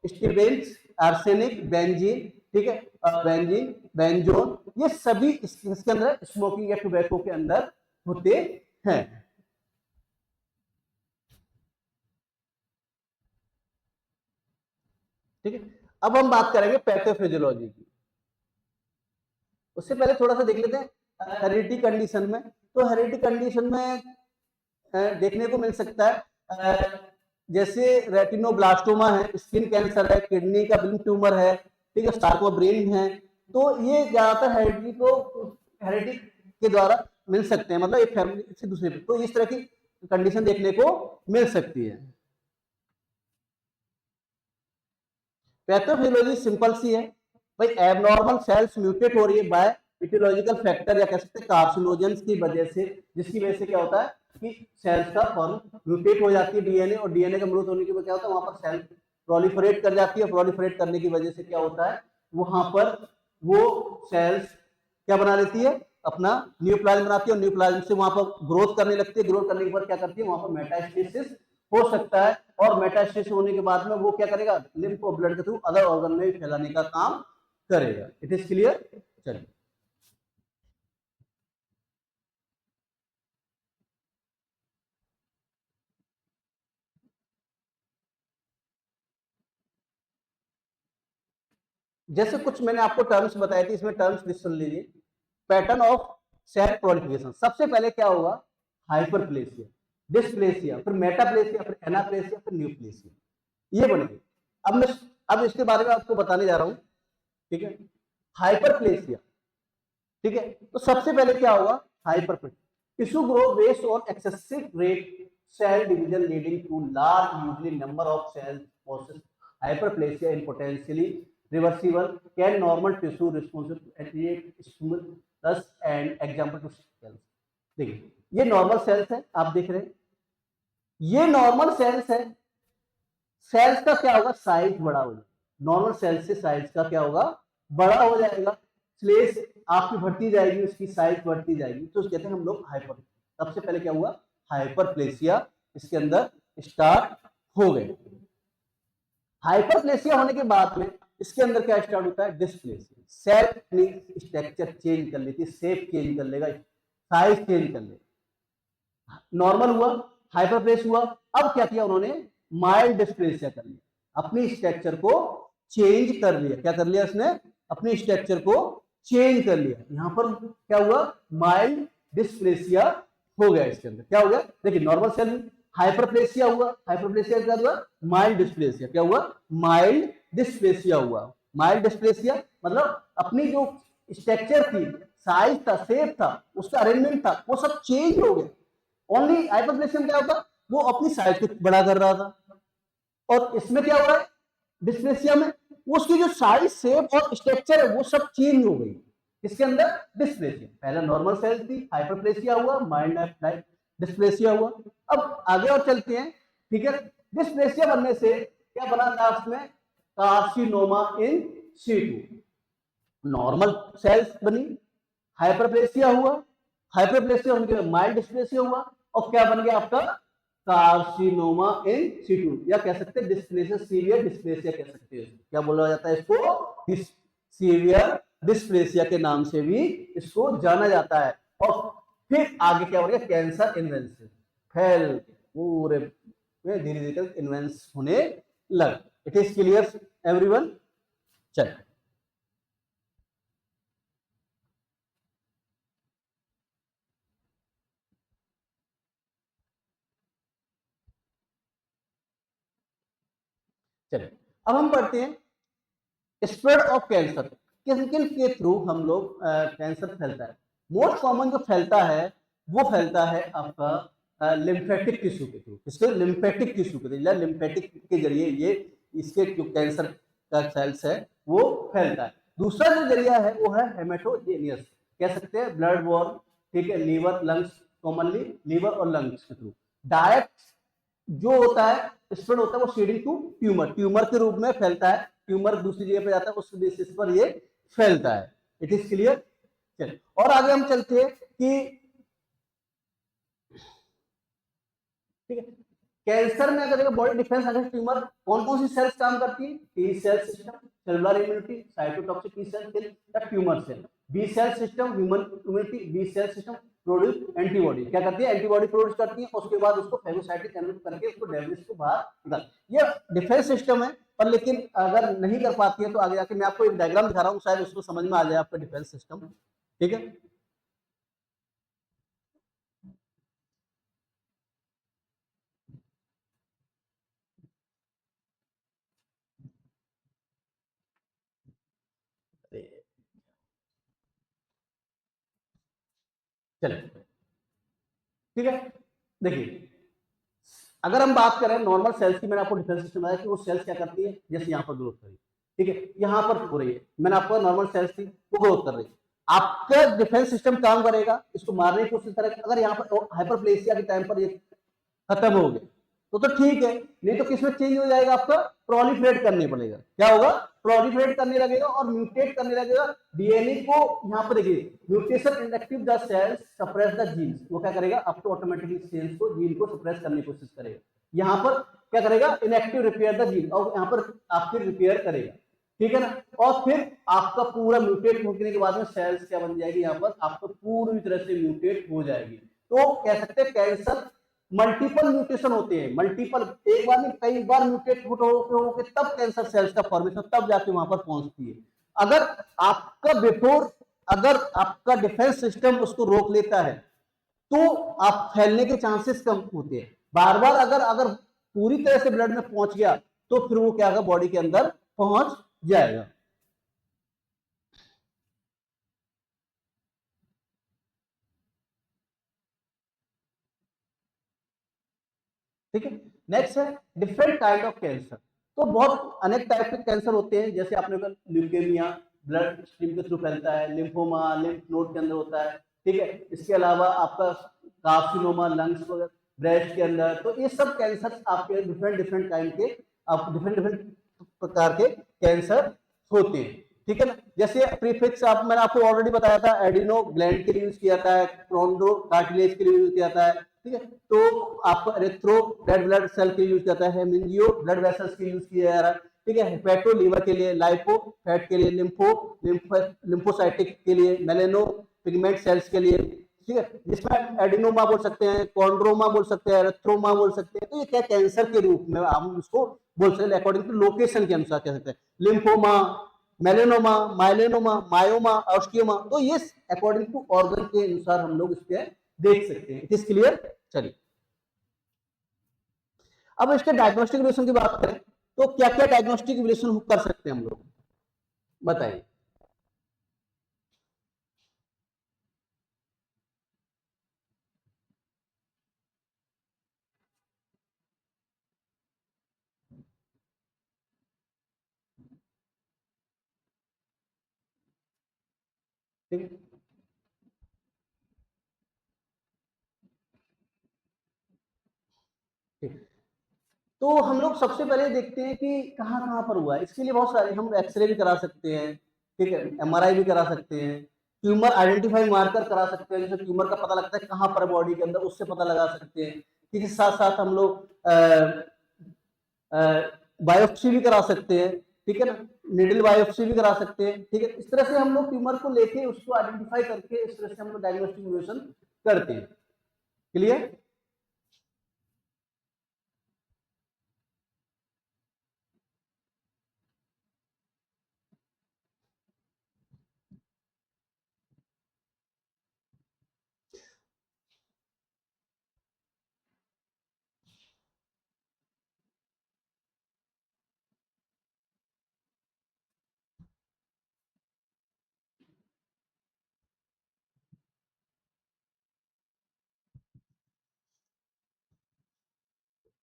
स्टिबेंस, आर्सेनिक, बेंजीन, ठीक है, बेंजीन, बेंजोन, ये सभी इसके अंदर स्मोकिंग या टोबैको के अंदर होते हैं। ठीक है, अब हम बात करेंगे पैथोफिजियोलॉजी की। उससे पहले थोड़ा सा देख लेते हैं हेरिडिटी कंडीशन में। तो हेरिडिटी कंडीशन में देखने को मिल सकता है जैसे रेटिनोब्लास्टोमा है, स्किन कैंसर है, किडनी का ब्रेन ट्यूमर है, ठीक है, सार्कोब्रेन है, तो ये ज्यादातर हेरिडिटी के द्वारा मिल सकते हैं, मतलब एक फैमिली से दूसरे पे, तो इस तरह की कंडीशन देखने को मिल सकती है। पैथोफिजियोलॉजी सिंपल सी है भाई, एबनॉर्मल सेल्स म्यूटेट हो रही है बाय इटियोलॉजिकल फैक्टर या कह सकते हैं कार्सिनोजेंस की वजह से, जिसकी वजह से क्या होता है कि सेल्स का फॉर्म म्यूटेट हो जाती है डीएनए, और डीएनए का म्यूट होने की वजह क्या होता है, वहां पर सेल प्रोलिफरेट कर जाती है, प्रोलिफरेट करने की वजह से क्या होता है, वहां पर वो सेल्स क्या बना लेती है, अपना न्यूप्लाज्म बनाती है, और न्यूप्लाज्म से वहां पर ग्रोथ करने लगती है, ग्रोथ करने के बाद क्या करती है, वहां पर मेटास्टेसिस हो सकता है, और मेटास्टेसिस होने के बाद में वो क्या करेगा, लिम्फ और ब्लड के थ्रू अदर ऑर्गन में भी फैलाने का काम करेगा। It is clear. चलिए, जैसे कुछ मैंने आपको टर्म्स बताए थे, इसमें टर्म्स लिस्ट सुन लीजिए। पैटर्न ऑफ सेल प्रोलिफरेशन, सबसे पहले क्या होगा, हाइपरप्लेसिया, डिस्प्लेसिया, फिर मेटाप्लेसिया, फिर एनाप्लेसिया, फिर न्यूप्लेसिया, ये बनेगी। अब इसके बारे में आपको बताने जा रहा हूं। ठीक है, हाइपरप्लेसिया, ठीक है, तो सबसे पहले क्या होगा, hyperplasia, tissue grow based on excessive rate cell division leading to large usually number of cells process, hyperplasia in potentially reversible, can normal tissue responsive to attenuate stimulus and example to cells। देखिए ये normal sales है, आप देख रहे हैं ये normal sales है, sales का क्या होगा, साइज बड़ा हो जाएगा, नॉर्मल सेल्स से साइज का क्या होगा, बड़ा हो जाएगा, स्लेस आपकी बढ़ती जाएगी, उसकी साइज बढ़ती जाएगी, तो कहते हैं हम लोग हाइपर। सबसे पहले क्या हुआ, हाइपरप्लेसिया इसके अंदर स्टार्ट हो गए। हाइपरप्लेसिया होने के बाद में इसके अंदर क्या स्टार्ट होता है, डिस्प्लेसिया, सेल अपनी स्ट्रक्चर चेंज कर लेती है, शेप चेंज कर लेगा, साइज चेंज कर लेगा। नॉर्मल हुआ, हाइपरप्लेस हुआ, अब क्या किया उन्होंने, माइल्ड डिस्प्लेसिया कर लिया, अपनी स्ट्रक्चर को चेंज कर लिया, क्या कर लिया उसने, अपनी स्ट्रक्चर को चेंज कर लिया। यहां पर क्या हुआ, माइल्ड डिस्प्लेसिया हो गया, इसके अंदर क्या हो गया, देखिए नॉर्मल सेल हाइपरप्लेसिया हुआ, हाइपरप्लेसिया क्या हुआ, माइल्ड डिस्प्लेसिया, क्या हुआ, माइल्ड डिस्प्लेसिया हुआ। माइल्ड डिस्प्लेसिया मतलब अपनी जो स्ट्रक्चर थी, साइज था, शेप था, उसका अरेंजमेंट था, वो सब चेंज हो गया। ओनली हाइपरप्लेसिया में क्या होता, वो अपनी साइज को बड़ा कर रहा था, और इसमें क्या हो रहा है, डिस्प्लेसिया में उसकी जो साइज, शेप और स्ट्रक्चर है वो सब चेंज हो गई। इसके अंदर डिस्प्लेसिया, पहले नॉर्मल सेल थी, हाइपरप्लेसिया हुआ, माइल्ड डिस्प्लेसिया हुआ। अब आगे और चलते हैं, ठीक है, डिस्प्लेसिया बनने से क्या बना लास्ट में, carcinoma in situ, normal cells बनी, हाइपरप्लेसिया हुआ, हाइपरप्लेसिया होने के बाद माइल्ड डिस्प्लेसिया हुआ, और क्या बन गया आपका, कार्सिनोमा इन सीटू, या कह सकते हैं डिस्प्लेसिया, सीवियर डिस्प्लेसिया कह सकते हैं, क्या बोला जाता है इसको, सीवियर डिस्प्लेसिया के नाम से भी इसको जाना जाता है। और फिर आगे क्या हो गया, कैंसर इन्वेंशन, फैल पूरे धीरे धीरे इन्वेंस होने लग। It is clear everyone. चलिए चलिए अब हम पढ़ते हैं स्प्रेड ऑफ कैंसर, किन किन के थ्रू हम लोग कैंसर फैलता है। मोस्ट कॉमन जो फैलता है वो फैलता है आपका लिम्फेटिक टिश्यू के थ्रू, इसके लिम्फेटिक टिश्यू के थ्रू, लिम्फेटिक के जरिए ये इसके जो कैंसर का सेल्स है वो फैलता है। दूसरा जो जरिया है वो है हेमेटोजेनियस, कह सकते हैं ब्लड बॉर्न, ठीक है, लीवर लंग्स, कॉमनली लीवर और लंग्स के थ्रू। डायरेक्ट जो होता है स्प्रेड होता है वो सीडिंग टू ट्यूमर, ट्यूमर के रूप में फैलता है, ट्यूमर दूसरी जगह पे जाता है, उस बेसिस पर ये फैलता है। It is clear. चलिए और आगे हम चलते हैं कि ठीक है कैंसर में अगर देखो बॉडी डिफेंस अगेंस्ट ट्यूमर कौन कौन सी सेल्स काम करती है, T cell system, cellular immunity, cytotoxic T cell या tumour cell, B cell system, human immunity, B cell system produce antibody, क्या करती है एंटीबॉडी प्रोड्यूस करती है, उसके बाद उसको फेगोसाइटिक कन्वर्ट करके उसको डेब्रिस को बाहर निकाल, ये डिफेंस सिस्टम है। पर लेकिन अगर नहीं कर पाती है तो आगे जाके मैं आपको एक डायग्राम दिखा रहा हूँ, शायद उसको समझ में आ जाए आपका डिफेंस सिस्टम। ठीक है चलिए ठीक है देखिए अगर हम बात करें नॉर्मल सेल्स की, मैंने आपको डिफेंस सिस्टम बताया कि वो सेल्स क्या करती है, जैसे यहाँ पर ग्रोथ करी, ठीक है, यहाँ पर हो रही है, मैंने आपको नॉर्मल सेल्स थी वो ग्रोथ कर रही है, आपका डिफेंस सिस्टम काम करेगा इसको मारने की कोशिश करेगा। अगर यहाँ पर हाइपरप्लेसिया के टाइम पर ये खत्म हो गए तो ठीक है, नहीं तो किसमें चेंज हो जाएगा, आपका प्रोलिफरेट करने पड़ेगा, क्या होगा, प्रोलिफरेट करने लगेगा और म्यूटेट करने लगेगा डीएनए को। यहाँ पर देखिए mutation inactive the cells suppress the genes, वो क्या करेगा आपको ऑटोमेटिकली सेल्स को जीन को सप्रेस करने की कोशिश करेगा, यहाँ पर क्या करेगा इनएक्टिव रिपेयर द जीन, और यहाँ पर आपके रिपेयर करेगा, ठीक है ना, और फिर आपका पूरा म्यूटेट होने के बाद में सेल्स क्या बन जाएगी, यहाँ पर आपको पूरी तरह से म्यूटेट हो जाएगी। तो कह सकते हैं कैंसर मल्टीपल म्यूटेशन होते हैं, मल्टीपल एक बार नहीं कई बार म्यूटेट हो के तब कैंसर सेल्स का फॉर्मेशन तब जाके वहां पर पहुंचती है। अगर आपका बिफोर अगर आपका डिफेंस सिस्टम उसको रोक लेता है तो आप फैलने के चांसेस कम होते हैं। बार बार अगर अगर पूरी तरह से ब्लड में पहुंच गया तो फिर वो क्या होगा बॉडी के अंदर पहुंच जाएगा। ठीक है नेक्स्ट है डिफरेंट काइंड ऑफ कैंसर। तो बहुत अनेक टाइप के कैंसर होते हैं, जैसे आपने कहा ल्यूकेमिया ब्लड स्ट्रीम के थ्रू फैलता है, लिम्फोमा लिम्फ नोड के अंदर होता है, ठीक है, इसके अलावा आपका कार्सिनोमा लंग्स ब्रेस्ट के अंदर, तो ये सब कैंसर आपके डिफरेंट डिफरेंट काइंड के आप डिफरेंट डिफरेंट प्रकार के कैंसर होते हैं। ठीक है ना, जैसे प्रीफिक्स आप मैंने आपको ऑलरेडी बताया था, एडिनो ग्लैंड के लिए यूज किया जाता है, क्रोन्डो कार्टिलेज के लिए यूज किया जाता है, ठीक है, तो आपको एरेथ्रो रेड ब्लड सेल के यूज जाता है, मिंजियो ब्लड वेसल्स के यूज किया जा रहा है, ठीक है, हेपेटो लीवर के लिए, लाइपो फैट के लिए, लिम्फोसाइटिक के लिए, मेलेनो पिगमेंट सेल्स के लिए, ठीक है, जिसमें एडिनोमा बोल सकते हैं, कॉन्ड्रोमा बोल सकते हैं, एरेथ्रोमा बोल सकते हैं, तो ये क्या कैंसर के रूप में हम उसको बोल सकते हैं, अकॉर्डिंग टू लोकेशन के अनुसार कह सकते हैं, लिम्फोमा, मेलेनोमा, माइलेनोमा, मायोमा, ऑस्टियोमा, तो ये अकॉर्डिंग टू ऑर्गन के अनुसार हम लोग इसके देख सकते हैं। It is clear. चलिए अब इसके डायग्नोस्टिक रिलेशन की बात करें तो क्या क्या डायग्नोस्टिक रिलेशन कर सकते हैं हम लोग, बताइए। ठीक है ठीक। तो हम लोग सबसे पहले देखते हैं कि कहाँ कहाँ पर हुआ है, इसके लिए बहुत सारे हम एक्सरे भी करा सकते हैं, ठीक है, एमआरआई भी करा सकते हैं, ट्यूमर आइडेंटिफाई मार्कर करा सकते हैं, जैसे ट्यूमर का पता लगता है कहाँ पर बॉडी के अंदर, उससे पता लगा सकते हैं। इसके साथ साथ हम लोग बायोप्सी भी करा सकते हैं, ठीक है ना, निडल बायोप्सी भी करा सकते हैं, ठीक है, इस तरह से हम लोग ट्यूमर को लेके उसको आइडेंटिफाई करके इस तरह से हम लोग डायग्नोस्टिक करते हैं। क्लियर।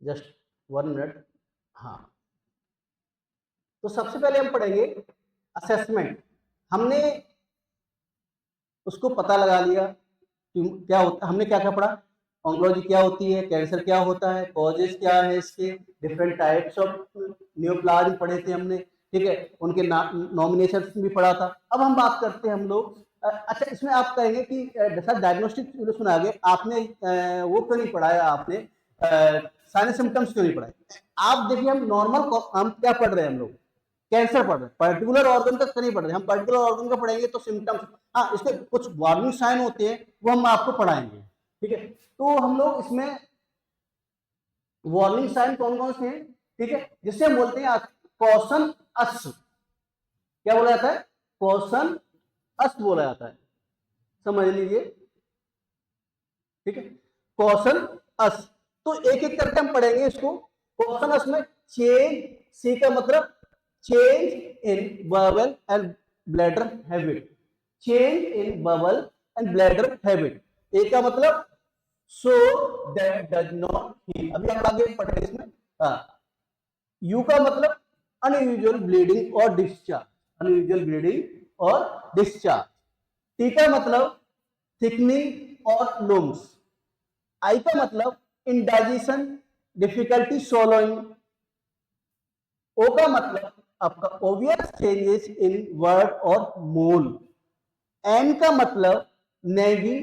Just 1 minute. हाँ, तो सबसे पहले हम पढ़ेंगे असेसमेंट। हमने उसको पता लगा लिया कि क्या होता, हमने क्या क्या पढ़ा, ऑन्कोलॉजी क्या होती है, कैंसर क्या होता है, कॉजेज क्या है इसके, डिफरेंट टाइप्स ऑफ न्यूप्लाज्म पढ़े थे हमने, ठीक है, उनके नॉमिनेशन भी पढ़ा था। अब हम बात करते हैं हम लोग, अच्छा इसमें आप कहेंगे कि जैसा डायग्नोस्टिक सुना आगे आपने वो क्यों नहीं पढ़ाया, आपने साइनस सिम्टम्स क्यों नहीं पढ़ाए। आप देखिए हम नॉर्मल हम क्या पढ़ रहे हैं, हम लोग कैंसर पढ़ रहे हैं, पर्टिकुलर ऑर्गन का नहीं पढ़ रहे। हम पर्टिकुलर ऑर्गन का पढ़ेंगे तो सिम्टम्स, हाँ इसके कुछ वार्निंग साइन होते हैं वो हम आपको पढ़ाएंगे, ठीक है। तो हम लोग इसमें वार्निंग साइन कौन कौन से हैं, ठीक है, जिससे हम बोलते हैं कॉशन अस, क्या बोला जाता है, कॉशन अस बोला जाता है, समझ लीजिए, ठीक है, कॉशन अस। तो एक एक करके हम पढ़ेंगे इसको। कॉशन अस में चेंज, सी का मतलब change in bowel and bladder habit, change in bowel and bladder habit. A का मतलब sore that does not heal, अभी हम आगे पढ़ेंगे इसमें। यू का मतलब अनयूजुअल ब्लीडिंग और डिस्चार्ज, अनयूजुअल ब्लीडिंग और डिस्चार्ज। टी का मतलब थिकनिंग और लूम्स। आई का मतलब इंडाइजेशन, डिफिकल्टी सोलोइंग। ओ का मतलब आपका ओवियस चेंजेस इन वर्ड और मोल। एन का मतलब नेगी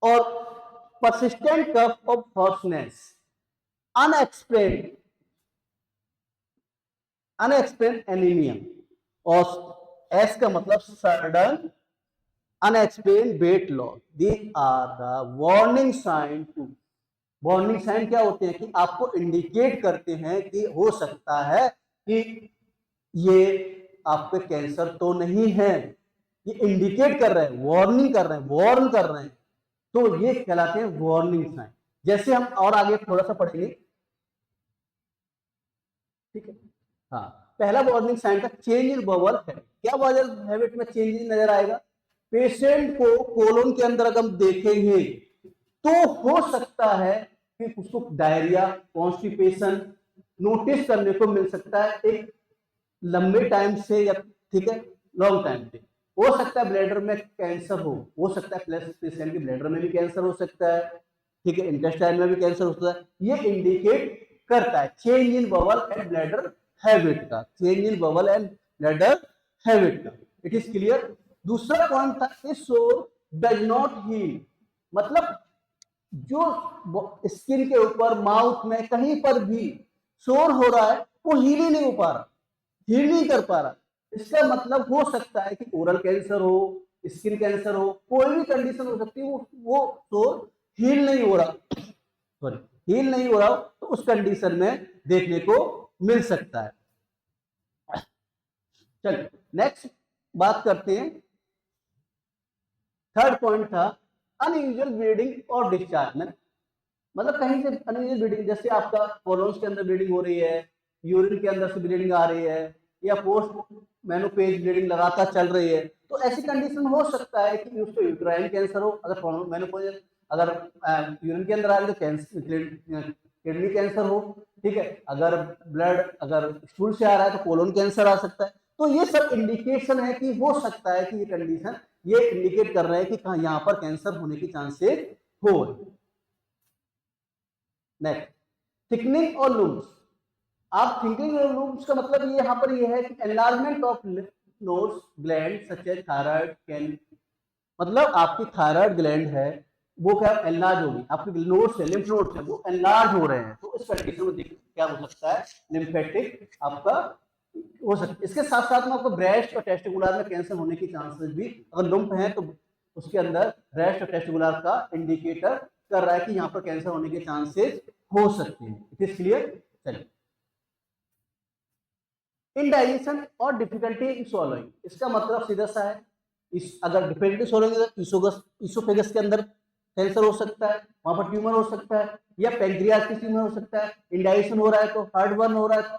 और persistent cough of hoarseness. Unexplained, unexplained anaemia. और एस का मतलब sudden unexplained weight loss. These are the warning sign to, warning sign क्या होते हैं कि आपको इंडिकेट करते हैं कि हो सकता है कि ये आपके कैंसर तो नहीं है, ये इंडिकेट कर रहे हैं, वार्निंग कर रहे हैं, वार्न कर रहे हैं, तो ये कहलाते हैं वार्निंग साइन। जैसे हम और आगे थोड़ा सा पढ़ेंगे, ठीक है। हाँ, पहला वार्निंग साइन था चेंज इन बवल हैबिट। क्या बवल हैबिट में चेंज नजर आएगा, पेशेंट को कोलोन के अंदर अगर हम देखेंगे तो हो सकता है कि उसको डायरिया, कॉन्स्टिपेशन नोटिस करने को मिल सकता है एक लंबे टाइम से, या ठीक है लॉन्ग टाइम से। हो सकता है ब्लैडर में कैंसर हो सकता है प्लस पेशेंट के ब्लैडर में भी कैंसर हो सकता है, ठीक है, इंटेस्टाइन में भी कैंसर हो सकता है। ये इंडिकेट करता है change in bowel and bladder habit का, change in bowel and bladder habit का। It is clear. दूसरा पॉइंट था this sore does not heal, मतलब जो स्किन के ऊपर, माउथ में कहीं पर भी सोर हो रहा है वो हील ही नहीं हो पा रहा, हील नहीं कर पा रहा। इसका मतलब हो सकता है कि ओरल कैंसर हो, स्किन कैंसर हो, कोई भी कंडीशन हो सकती है, वो सोर हील नहीं हो रहा, सॉरी हील नहीं हो रहा, तो उस कंडीशन में देखने को मिल सकता है। चलिए नेक्स्ट बात करते हैं। थर्ड पॉइंट था अनयूजुअल ब्लीडिंग और डिस्चार्ज में, मतलब कहीं से अनयूजुअल ब्लीडिंग, जैसे आपका कोलोन्स के अंदर ब्लीडिंग हो रही है, यूरिन के अंदर से ब्लीडिंग आ रही है, या पोस्ट मेनोपेज ब्लीडिंग लगातार चल रही है, तो ऐसी कंडीशन हो सकता है कि उसको यूट्राइन कैंसर हो। अगर मेनोपेज अगर यूरिन के अंदर आ रही है तो कैंसर, किडनी कैंसर हो, ठीक है, अगर ब्लड अगर स्टूल से आ रहा है तो कोलोन कैंसर आ सकता है। तो ये सब इंडिकेशन है कि हो सकता है कि ये कंडीशन ये इंडिकेट कर रहे हैं कि यहाँ पर कैंसर होने की चांसेस हो। नेक्स्ट थिकनिंग और लूम्स। आप थिंकिंग और लूम्स का मतलब ये यहाँ पर ये है कि enlargement of nodes gland such as thyroid can, मतलब आपकी थायराइड ग्लैंड है वो क्या एनलार्ज होगी, आपकी नोड्स है, लिम्फ नोड्स है वो एनलार्ज हो रहे हैं, तो इस कंडीशन में क्या हो सकता है, लिम्फेटिक आपका हो सकता है। इसके साथ साथ में आपको ब्रेस्ट और टेस्टिकुलर में कैंसर होने की चांसेस भी, अगर लुम्फ है तो उसके अंदर ब्रेस्ट और टेस्टिकुलर का इंडिकेटर कर रहा है कि यहाँ पर कैंसर होने के चांसेस हो सकते हैं। It is clear. चलिए इनडाइजेशन और डिफिकल्टी इन swallowing, इसका मतलब सीधा सा है, अगर डिफिकल्टी swallowing है इसोफेगस के अंदर कैंसर हो सकता है, वहां पर ट्यूमर हो सकता है, या पेंक्रियाज की ट्यूमर हो सकता है। इंडाइजेशन हो रहा है तो हार्ट बर्न हो रहा है,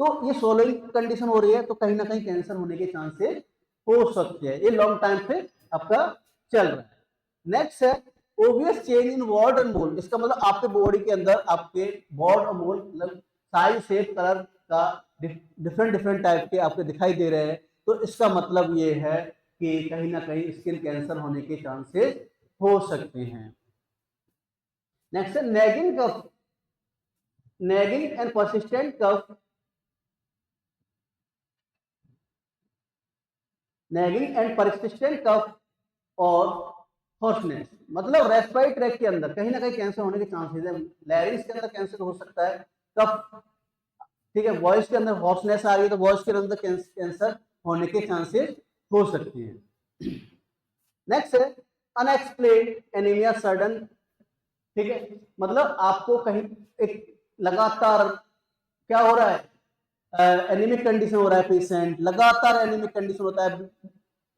तो ये swallowing कंडीशन हो रही है तो कहीं ना कहीं कैंसर होने के चांसेस हो सकते हैं, ये लॉन्ग टाइम पे आपका चल रहा है। नेक्स्ट है obvious change in word and mole, इसका मतलब आपके बॉडी के अंदर आपके word और mole मतलब साइज शेप कलर का डिफरेंट डिफरेंट टाइप के आपके दिखाई दे रहे हैं, तो इसका मतलब ये है कि कहीं ना कहीं स्किन कैंसर होने के चांसेस हो सकते हैं। नेक्स्ट है nagging cough, nagging and persistent cough, nagging and persistent cough और हॉर्सनेस, मतलब रेस्पिरेटरी ट्रैक के अंदर कहीं ना कहीं कैंसर होने के चांसेस है। लैरिंग्स के अंदर कैंसर हो सकता है, कफ, ठीक है, वॉइस के अंदर हॉर्सनेस आ रही है तो वॉइस के अंदर कैंसर होने के चांसेस हो सकते हैं। नेक्स्ट है अनएक्सप्लेन्ड एनीमिया सडन, ठीक है, मतलब आपको कहीं एक लगातार क्या हो रहा है, एनीमिक कंडीशन हो रहा है, पेशेंट लगातार एनीमिक कंडीशन होता है,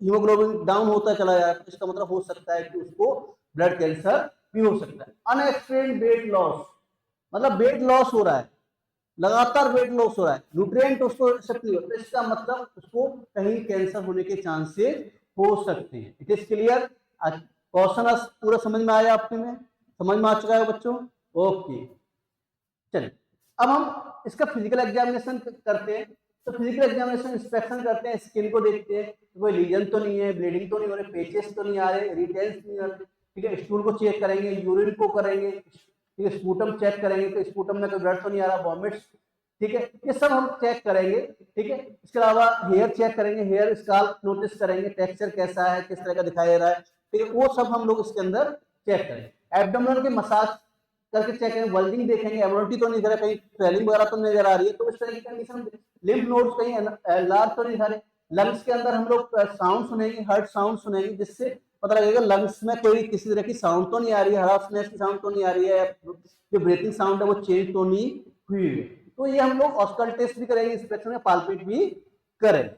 हीमोग्लोबिन डाउन होता चला जा रहा है, इसका मतलब हो सकता है कि उसको ब्लड कैंसर भी हो सकता है। अनएक्सप्लेन्ड वेट लॉस, मतलब वेट लॉस हो रहा है, लगातार वेट लॉस हो रहा है, न्यूट्रिएंट उसको एक्सेप्ट नहीं होता, इसका मतलब उसको कहीं कैंसर होने के चांसेस हो सकते हैं। इट इज क्लियर, क्वेश्चन पूरा समझ में आया आपके में, समझ में आ चुका है बच्चों? ओके, चलिए अब हम इसका फिजिकल एग्जामिनेशन करते हैं। तो फिजिकल एग्जामिनेशन इंस्पेक्शन करते हैं, स्किन को देखते हैं कोई लीजन तो नहीं है, ब्लीडिंग तो नहीं हो रही, पेचेस तो नहीं आ रहे, रिटेंस नहीं आ रहे, ठीक है, स्टूल को चेक करेंगे, यूरिन को करेंगे, ठीक है, स्पूटम चेक करेंगे तो स्पूटम में कोई ब्लड तो नहीं आ रहा, वॉमिट्स, ठीक है, ये सब हम चेक करेंगे, ठीक है। इसके अलावा हेयर चेक करेंगे, हेयर स्काल्प नोटिस करेंगे, टेक्सचर कैसा है, किस तरह का दिखाई दे रहा है, ठीक है, वो सब हम लोग इसके अंदर चेक करेंगे। एब्डोमिनल के मसाज करके चेक करेंगे, बल्जिंग देखेंगे, एब्नॉर्मलिटी तो नहीं दिख रहा, कहीं स्वेलिंग वगैरह तो नजर आ रही है, तो इस तरह की कंडीशन, लिम्फ नोड्स कहीं लार्ज तो नहीं दिखा रहे। लंग्स के अंदर हम लोग साउंड सुनेंगे, हर्ट साउंड सुनेंगे, जिससे पता लगेगा लंग्स में कोई किसी तरह की साउंड तो नहीं आ रही है, हरासनेस की साउंड तो नहीं आ रही है, जो ब्रीथिंग साउंड है वो चेंज तो नहीं हुई है। तो ये हम लोग ऑस्कल टेस्ट भी करेंगे, इंस्पेक्शन में पाल्पेट भी करेंगे,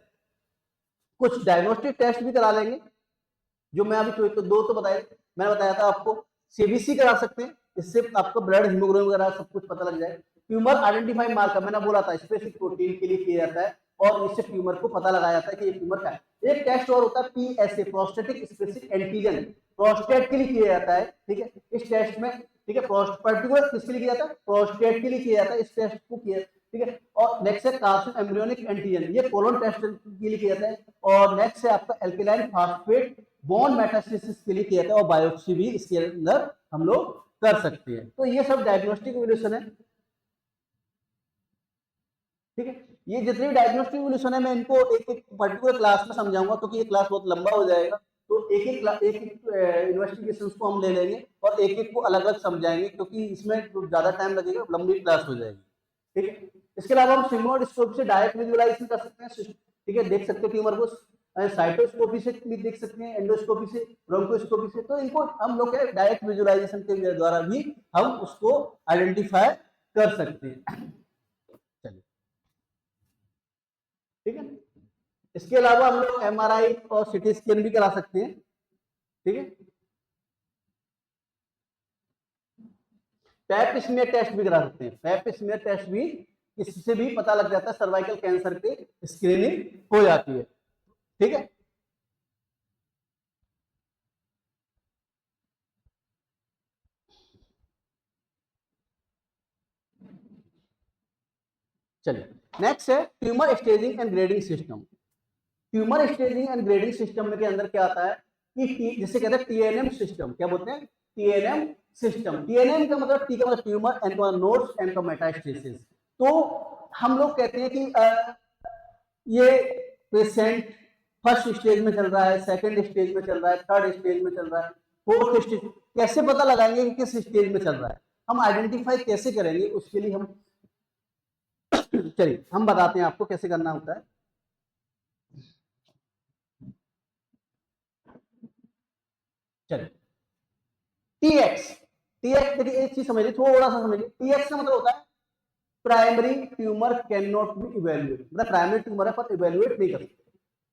कुछ डायग्नोस्टिक टेस्ट भी करा लेंगे, जो मैं अभी तो दो तो बताया, मैंने बताया था आपको, सीबीसी करा सकते हैं, इससे आपको ब्लड हीमोग्लोबिन वगैरह सब कुछ पता लग जाए। ट्यूमर आइडेंटिफाई मार्कर मैंने बोला था, स्पेसिफिक प्रोटीन के लिए किया जाता है और इससे ट्यूमर को पता लगाया जाता है कि ये ट्यूमर का है। एक टेस्ट और होता है PSA, prostatic specific antigen, prostate के लिए किया जाता है, ठीक है, इस टेस्ट में, ठीक है, पर्टिकुलर किसके लिए किया जाता है, प्रोस्टेट के लिए किया जाता है, इस टेस्ट को किया, ठीक है। और नेक्स्ट है कार्सिन एम्ब्रियोनिक एंटीजन, ये कोलोन टेस्ट के लिए किया जाता है। और नेक्स्ट है आपका एल्केलाइन फास्फेट बोन मेटास्टेसिस के लिए किया जाता है, और बायोप्सी भी इसके अंदर हम लोग कर सकते हैं। तो ये सब डायग्नोस्टिक इवोल्यूशन है, ठीक है। ये जितनी भी डायग्नोस्टिक इवोल्यूशन है मैं इनको एक एक पर्टिकुलर क्लास में समझाऊंगा, क्योंकि ये क्लास बहुत लंबा हो जाएगा, तो एक एक इन्वेस्टिगेशन को हम ले लेंगे और एक एक को अलग अलग समझाएंगे, क्योंकि इसमें ज्यादा टाइम लगेगा, लंबी क्लास हो जाएगी, ठीक है। इसके अलावा हम सिग्मोइड से डायरेक्ट विजुअलाइजेशन कर सकते हैं, ठीक है, देख सकते हैं ट्यूमर को, साइटोस्कोपी से भी देख सकते हैं, एंडोस्कोपी से, ब्रोंकोस्कोपी से, तो इनको हम लोग डायरेक्ट विजुअलाइजेशन के द्वारा भी हम उसको आइडेंटिफाई कर सकते हैं, चलिए, ठीक है। इसके अलावा हम लोग एमआरआई और सीटी स्कैन भी करा सकते हैं, ठीक है। पैप स्मीयर टेस्ट भी करा सकते हैं, पैप स्मीयर टेस्ट भी, इससे भी पता लग जाता है सर्वाइकल कैंसर की स्क्रीनिंग हो जाती है, ठीक है। चलिए नेक्स्ट है tumour staging and grading system. Tumour staging and grading system में के अंदर क्या आता है कि जिसे कहते हैं टीएनएम सिस्टम, क्या बोलते हैं, टीएनएम सिस्टम। टीएनएम का मतलब, टी का मतलब ट्यूमर, एन का नोड्स, एम का मेटास्टेसिस। तो हम लोग कहते हैं कि ये पेशेंट फर्स्ट स्टेज में चल रहा है, सेकंड स्टेज में चल रहा है, थर्ड स्टेज में चल रहा है, फोर्थ स्टेज, कैसे पता लगाएंगे कि किस स्टेज में चल रहा है, हम आइडेंटिफाई कैसे करेंगे, उसके लिए हम चलिए हम बताते हैं आपको कैसे करना होता है। चलिए टीएक्स, टीएक्स देखिए एक चीज समझिए, थोड़ा सा समझिए, टीएक्स का मतलब होता है primary tumour can not be evaluate, मतलब प्राइमरी ट्यूमर है पर इवेल्युएट नहीं कर सकते।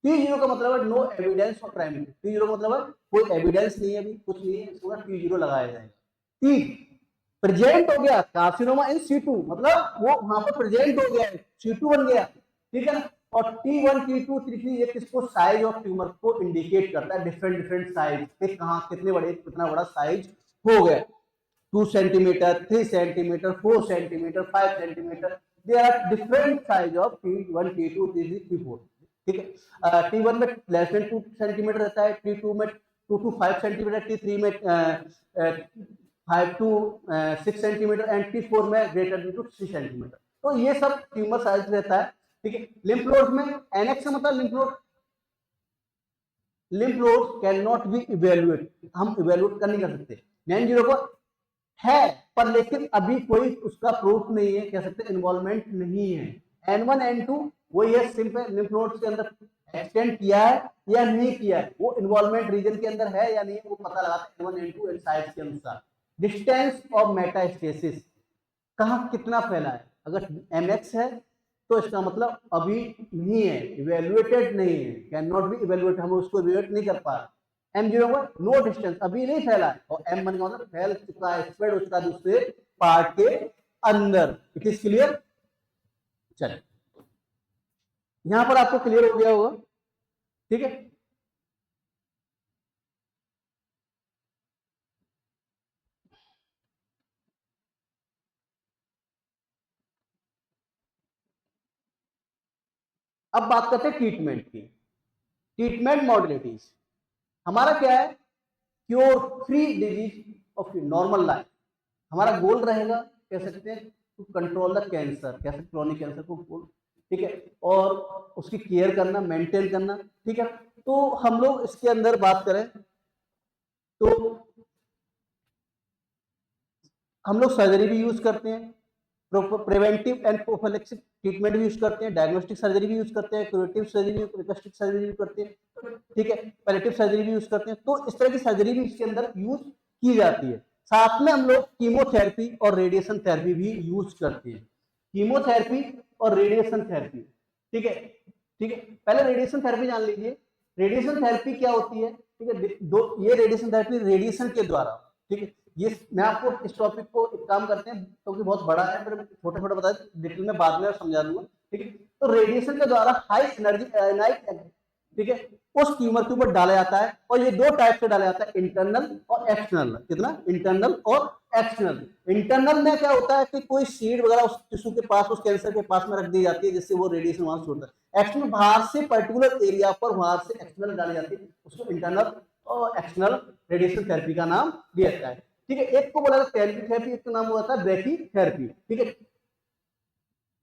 T0 का मतलब है no evidence of primary, T0 का मतलब है कोई एविडेंस नहीं है, अभी कुछ नहीं है, इसको T0 लगाया जाएगा। टी प्रेजेंट हो गया कार्सिनोमा इन सीटू, मतलब वो वहां पर प्रेजेंट हो गया, सीटू बन गया, ठीक है ना, और T1 T2 T3 ये किसको साइज ऑफ ट्यूमर को इंडिकेट करता है, डिफरेंट डिफरेंट साइज के, कहाँ कितने बड़े कितना बड़ा साइज हो गया, 2 centimetre, 3 centimetre, 4 centimetre, 5 centimetre, they are different size of T1 T2 T3 T4, ठीक है। T1 में लेस देन 2 सेंटीमीटर रहता है, T2 में 2 to 5 सेंटीमीटर, T3 में 5 to 6 सेंटीमीटर एंड T4 में ग्रेटर देन टू 3 सेंटीमीटर। तो ये सब ट्यूमर साइज रहता है, ठीक है। लिम्फ नोड में एनेक्स का मतलब lymph node can not be evaluate, हम इवेल्युएट कर नहीं कर सकते। 9 को है पर लेकिन अभी कोई उसका प्रूफ नहीं है, कह सकते इन्वॉल्वमेंट नहीं है। N1 N2 वही है, सिंपल लिम्फ नोड्स के अंदर एक्सटेंड किया है या नहीं किया है, वो इन्वॉल्वमेंट रीजन के अंदर है या नहीं, वो पता लगाते हैं N1 N2 एंड साइज के अनुसार। डिस्टेंस ऑफ मेटास्टेसिस, कहाँ कितना फैला है, अगर MX है तो इसका मतलब अभी नहीं है, इवेल्युएटेड नहीं है, कैन नॉट बी इवेल्युएट, हम उसको इवेल्युएट नहीं कर पा रहे। M0 का नो डिस्टेंस, अभी नहीं फैला है, और M1 का मतलब फैल चुका है, स्प्रेड हो चुका है दूसरे पार्ट के अंदर। It is clear. चलिए यहां पर आपको क्लियर हो गया होगा, ठीक है। अब बात करते हैं ट्रीटमेंट की। ट्रीटमेंट मॉडलिटीज हमारा क्या है, cure free disease of normal life, हमारा गोल रहेगा, कह सकते हैं टू कंट्रोल द कैंसर, कैसे क्रोनिक कैंसर को, ठीक है, और उसकी केयर करना, मेंटेन करना, ठीक है। तो हम लोग इसके अंदर बात करें तो हम लोग सर्जरी भी यूज करते हैं, प्रिवेंटिव एंड प्रोफिलैक्सिस ट्रीटमेंट भी यूज करते हैं, डायग्नोस्टिक सर्जरी भी यूज करते हैं, क्यूरेटिव सर्जरी, रिकंस्ट्रक्टिव सर्जरी भी करते हैं, ठीक है, पैलेटिव सर्जरी भी यूज करते हैं। तो इस तरह की सर्जरी भी इसके अंदर यूज की जाती है। साथ में हम लोग कीमोथेरेपी और रेडिएशन थेरेपी भी यूज करते हैं, कीमोथेरेपी और रेडिएशन थेरेपी, ठीक है, ठीक है। पहले रेडिएशन थेरेपी जान लीजिए, रेडिएशन थेरेपी क्या होती है, ठीक है। दो ये रेडिएशन थेरेपी रेडिएशन के द्वारा, ठीक है। ये मैं आपको इस टॉपिक को एक काम करते हैं क्योंकि बहुत बड़ा है, फिर छोटे छोटे बता डिटेल में बाद में समझा दूंगा, ठीक है। तो रेडिएशन के द्वारा हाई एनर्जी आयनाइड, ठीक है, उस ट्यूमर के ऊपर डाला जाता है, और ये दो टाइप से डाला जाता है, इंटरनल और एक्सटर्नल। कितना, इंटरनल और एक्सटर्नल। इंटरनल में क्या होता है कि कोई सीड वगैरह उस टिश्यू के पास, उस कैंसर के पास में रख दी जाती है, जिससे वो रेडिएशन वहां से होता है। एक्सटर्नल बाहर से पर्टिकुलर एरिया पर बाहर से एक्सटर्नल डाली जाती है, उसको इंटरनल और एक्सटर्नल रेडिएशन थेरेपी का नाम दिया जाता है, ठीक है। एक को बोला जाता है टेलीथेरेपी, एक का नाम होता है ब्रैकीथेरेपी, ठीक है।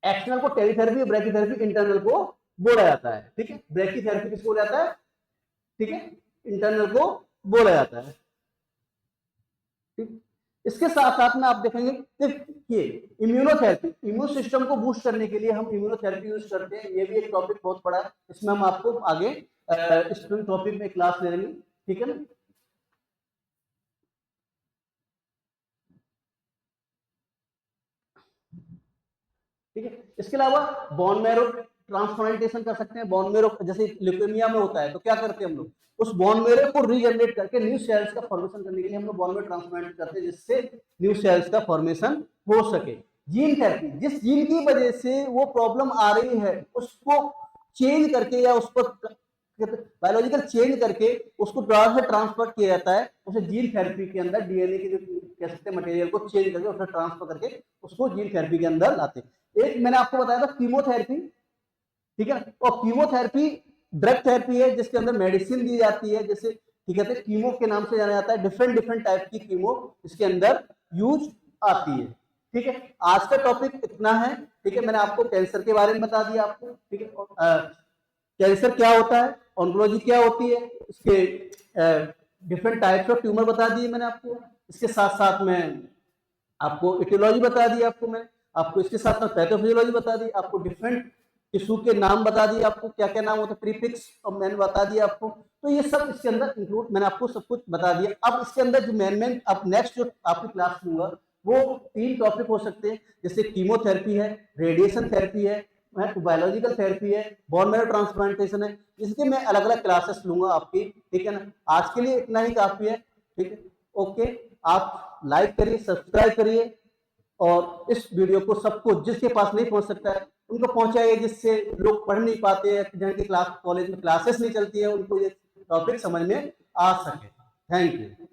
एक्सटर्नल को टेलीथेरेपी, ब्रैकीथेरेपी इंटरनल को बोला जाता है, ठीक है। ब्रैकीथेरेपी किसको बोला जाता है, ठीक है, इंटरनल को बोला जाता है, ठीक। इसके साथ साथ में आप देखेंगे कि इम्यूनोथेरेपी, इम्यून सिस्टम को बूस्ट करने के लिए हम इम्यूनोथेरेपी यूज करते हैं। ये भी एक टॉपिक बहुत बड़ा है, इसमें हम आपको आगे इस टॉपिक में क्लास ले लेंगे, ठीक है ना। ठीक है। इसके अलावा बोन मैरो ट्रांसप्लांटेशन कर सकते हैं। बोन मैरो जैसे ल्यूकेमिया में होता है तो क्या करते हैं हम लोग, उस बोन मैरो को रीजनरेट करके न्यू सेल्स का फॉर्मेशन करने के लिए हम लोग बोन मैरो ट्रांसप्लांट करते हैं, जिससे न्यू सेल्स का फॉर्मेशन हो सके। जीन थेरेपी, जिस जीन की वजह से वो प्रॉब्लम आ रही है उसको चेंज करके या उस पर बायोलॉजिकल चेंज करके उसको ट्रांसफर किया जाता है, उसे जीन थेरेपी के अंदर डीएनए के जो कह सकते हैं मटेरियल को चेंज करके उसमें ट्रांसफर करके उसको जीन थेरेपी के अंदर लाते हैं। एक मैंने आपको बताया था कीमोथेरेपी, ठीक है, और कीमोथेरेपी ड्रग थेरेपी है जिसके अंदर मेडिसिन दी जाती है, जैसे ठीक है कीमो के नाम से जाना जाता है। डिफरेंट डिफरेंट टाइप की कीमो इसके अंदर यूज आती है, ठीक है। आज का टॉपिक इतना है, ठीक है। मैंने आपको कैंसर के बारे में बता दिया आपको, ठीक है, कैंसर क्या होता है, ऑन्कोलॉजी क्या होती है, इसके डिफरेंट टाइप्स ऑफ ट्यूमर बता दिए मैंने आपको। इसके साथ साथ में आपको इटियोलॉजी बता दी, आपको मैं आपको इसके साथ साथ पैथोफिजियोलॉजी बता दी, आपको डिफरेंट टिश्यू के नाम बता दिए, आपको क्या क्या नाम होता है, प्रीफिक्स और मैंने बता दिया आपको। तो ये सब इसके अंदर इंक्लूड, मैंने आपको सब कुछ बता दिया। अब इसके अंदर जो मेन अब नेक्स्ट जो आपकी क्लास लूंगा वो 3 टॉपिक हो सकते हैं, जैसे कीमोथेरेपी है, रेडिएशन थेरेपी है, बायोलॉजिकल थेरेपी है, बोन मैरो ट्रांसप्लांटेशन है, इसके मैं अलग अलग क्लासेस लूंगा आपकी, ठीक है ना। आज के लिए इतना ही काफी है, ठीक है, ओके। आप लाइक करिए, सब्सक्राइब करिए, और इस वीडियो को सबको जिसके पास नहीं पहुंच सकता है उनको पहुंचाइए, जिससे लोग पढ़ नहीं पाते हैं, जिनकी क्लास कॉलेज में क्लासेस नहीं चलती है, उनको ये टॉपिक समझ में आ सके। Thank you.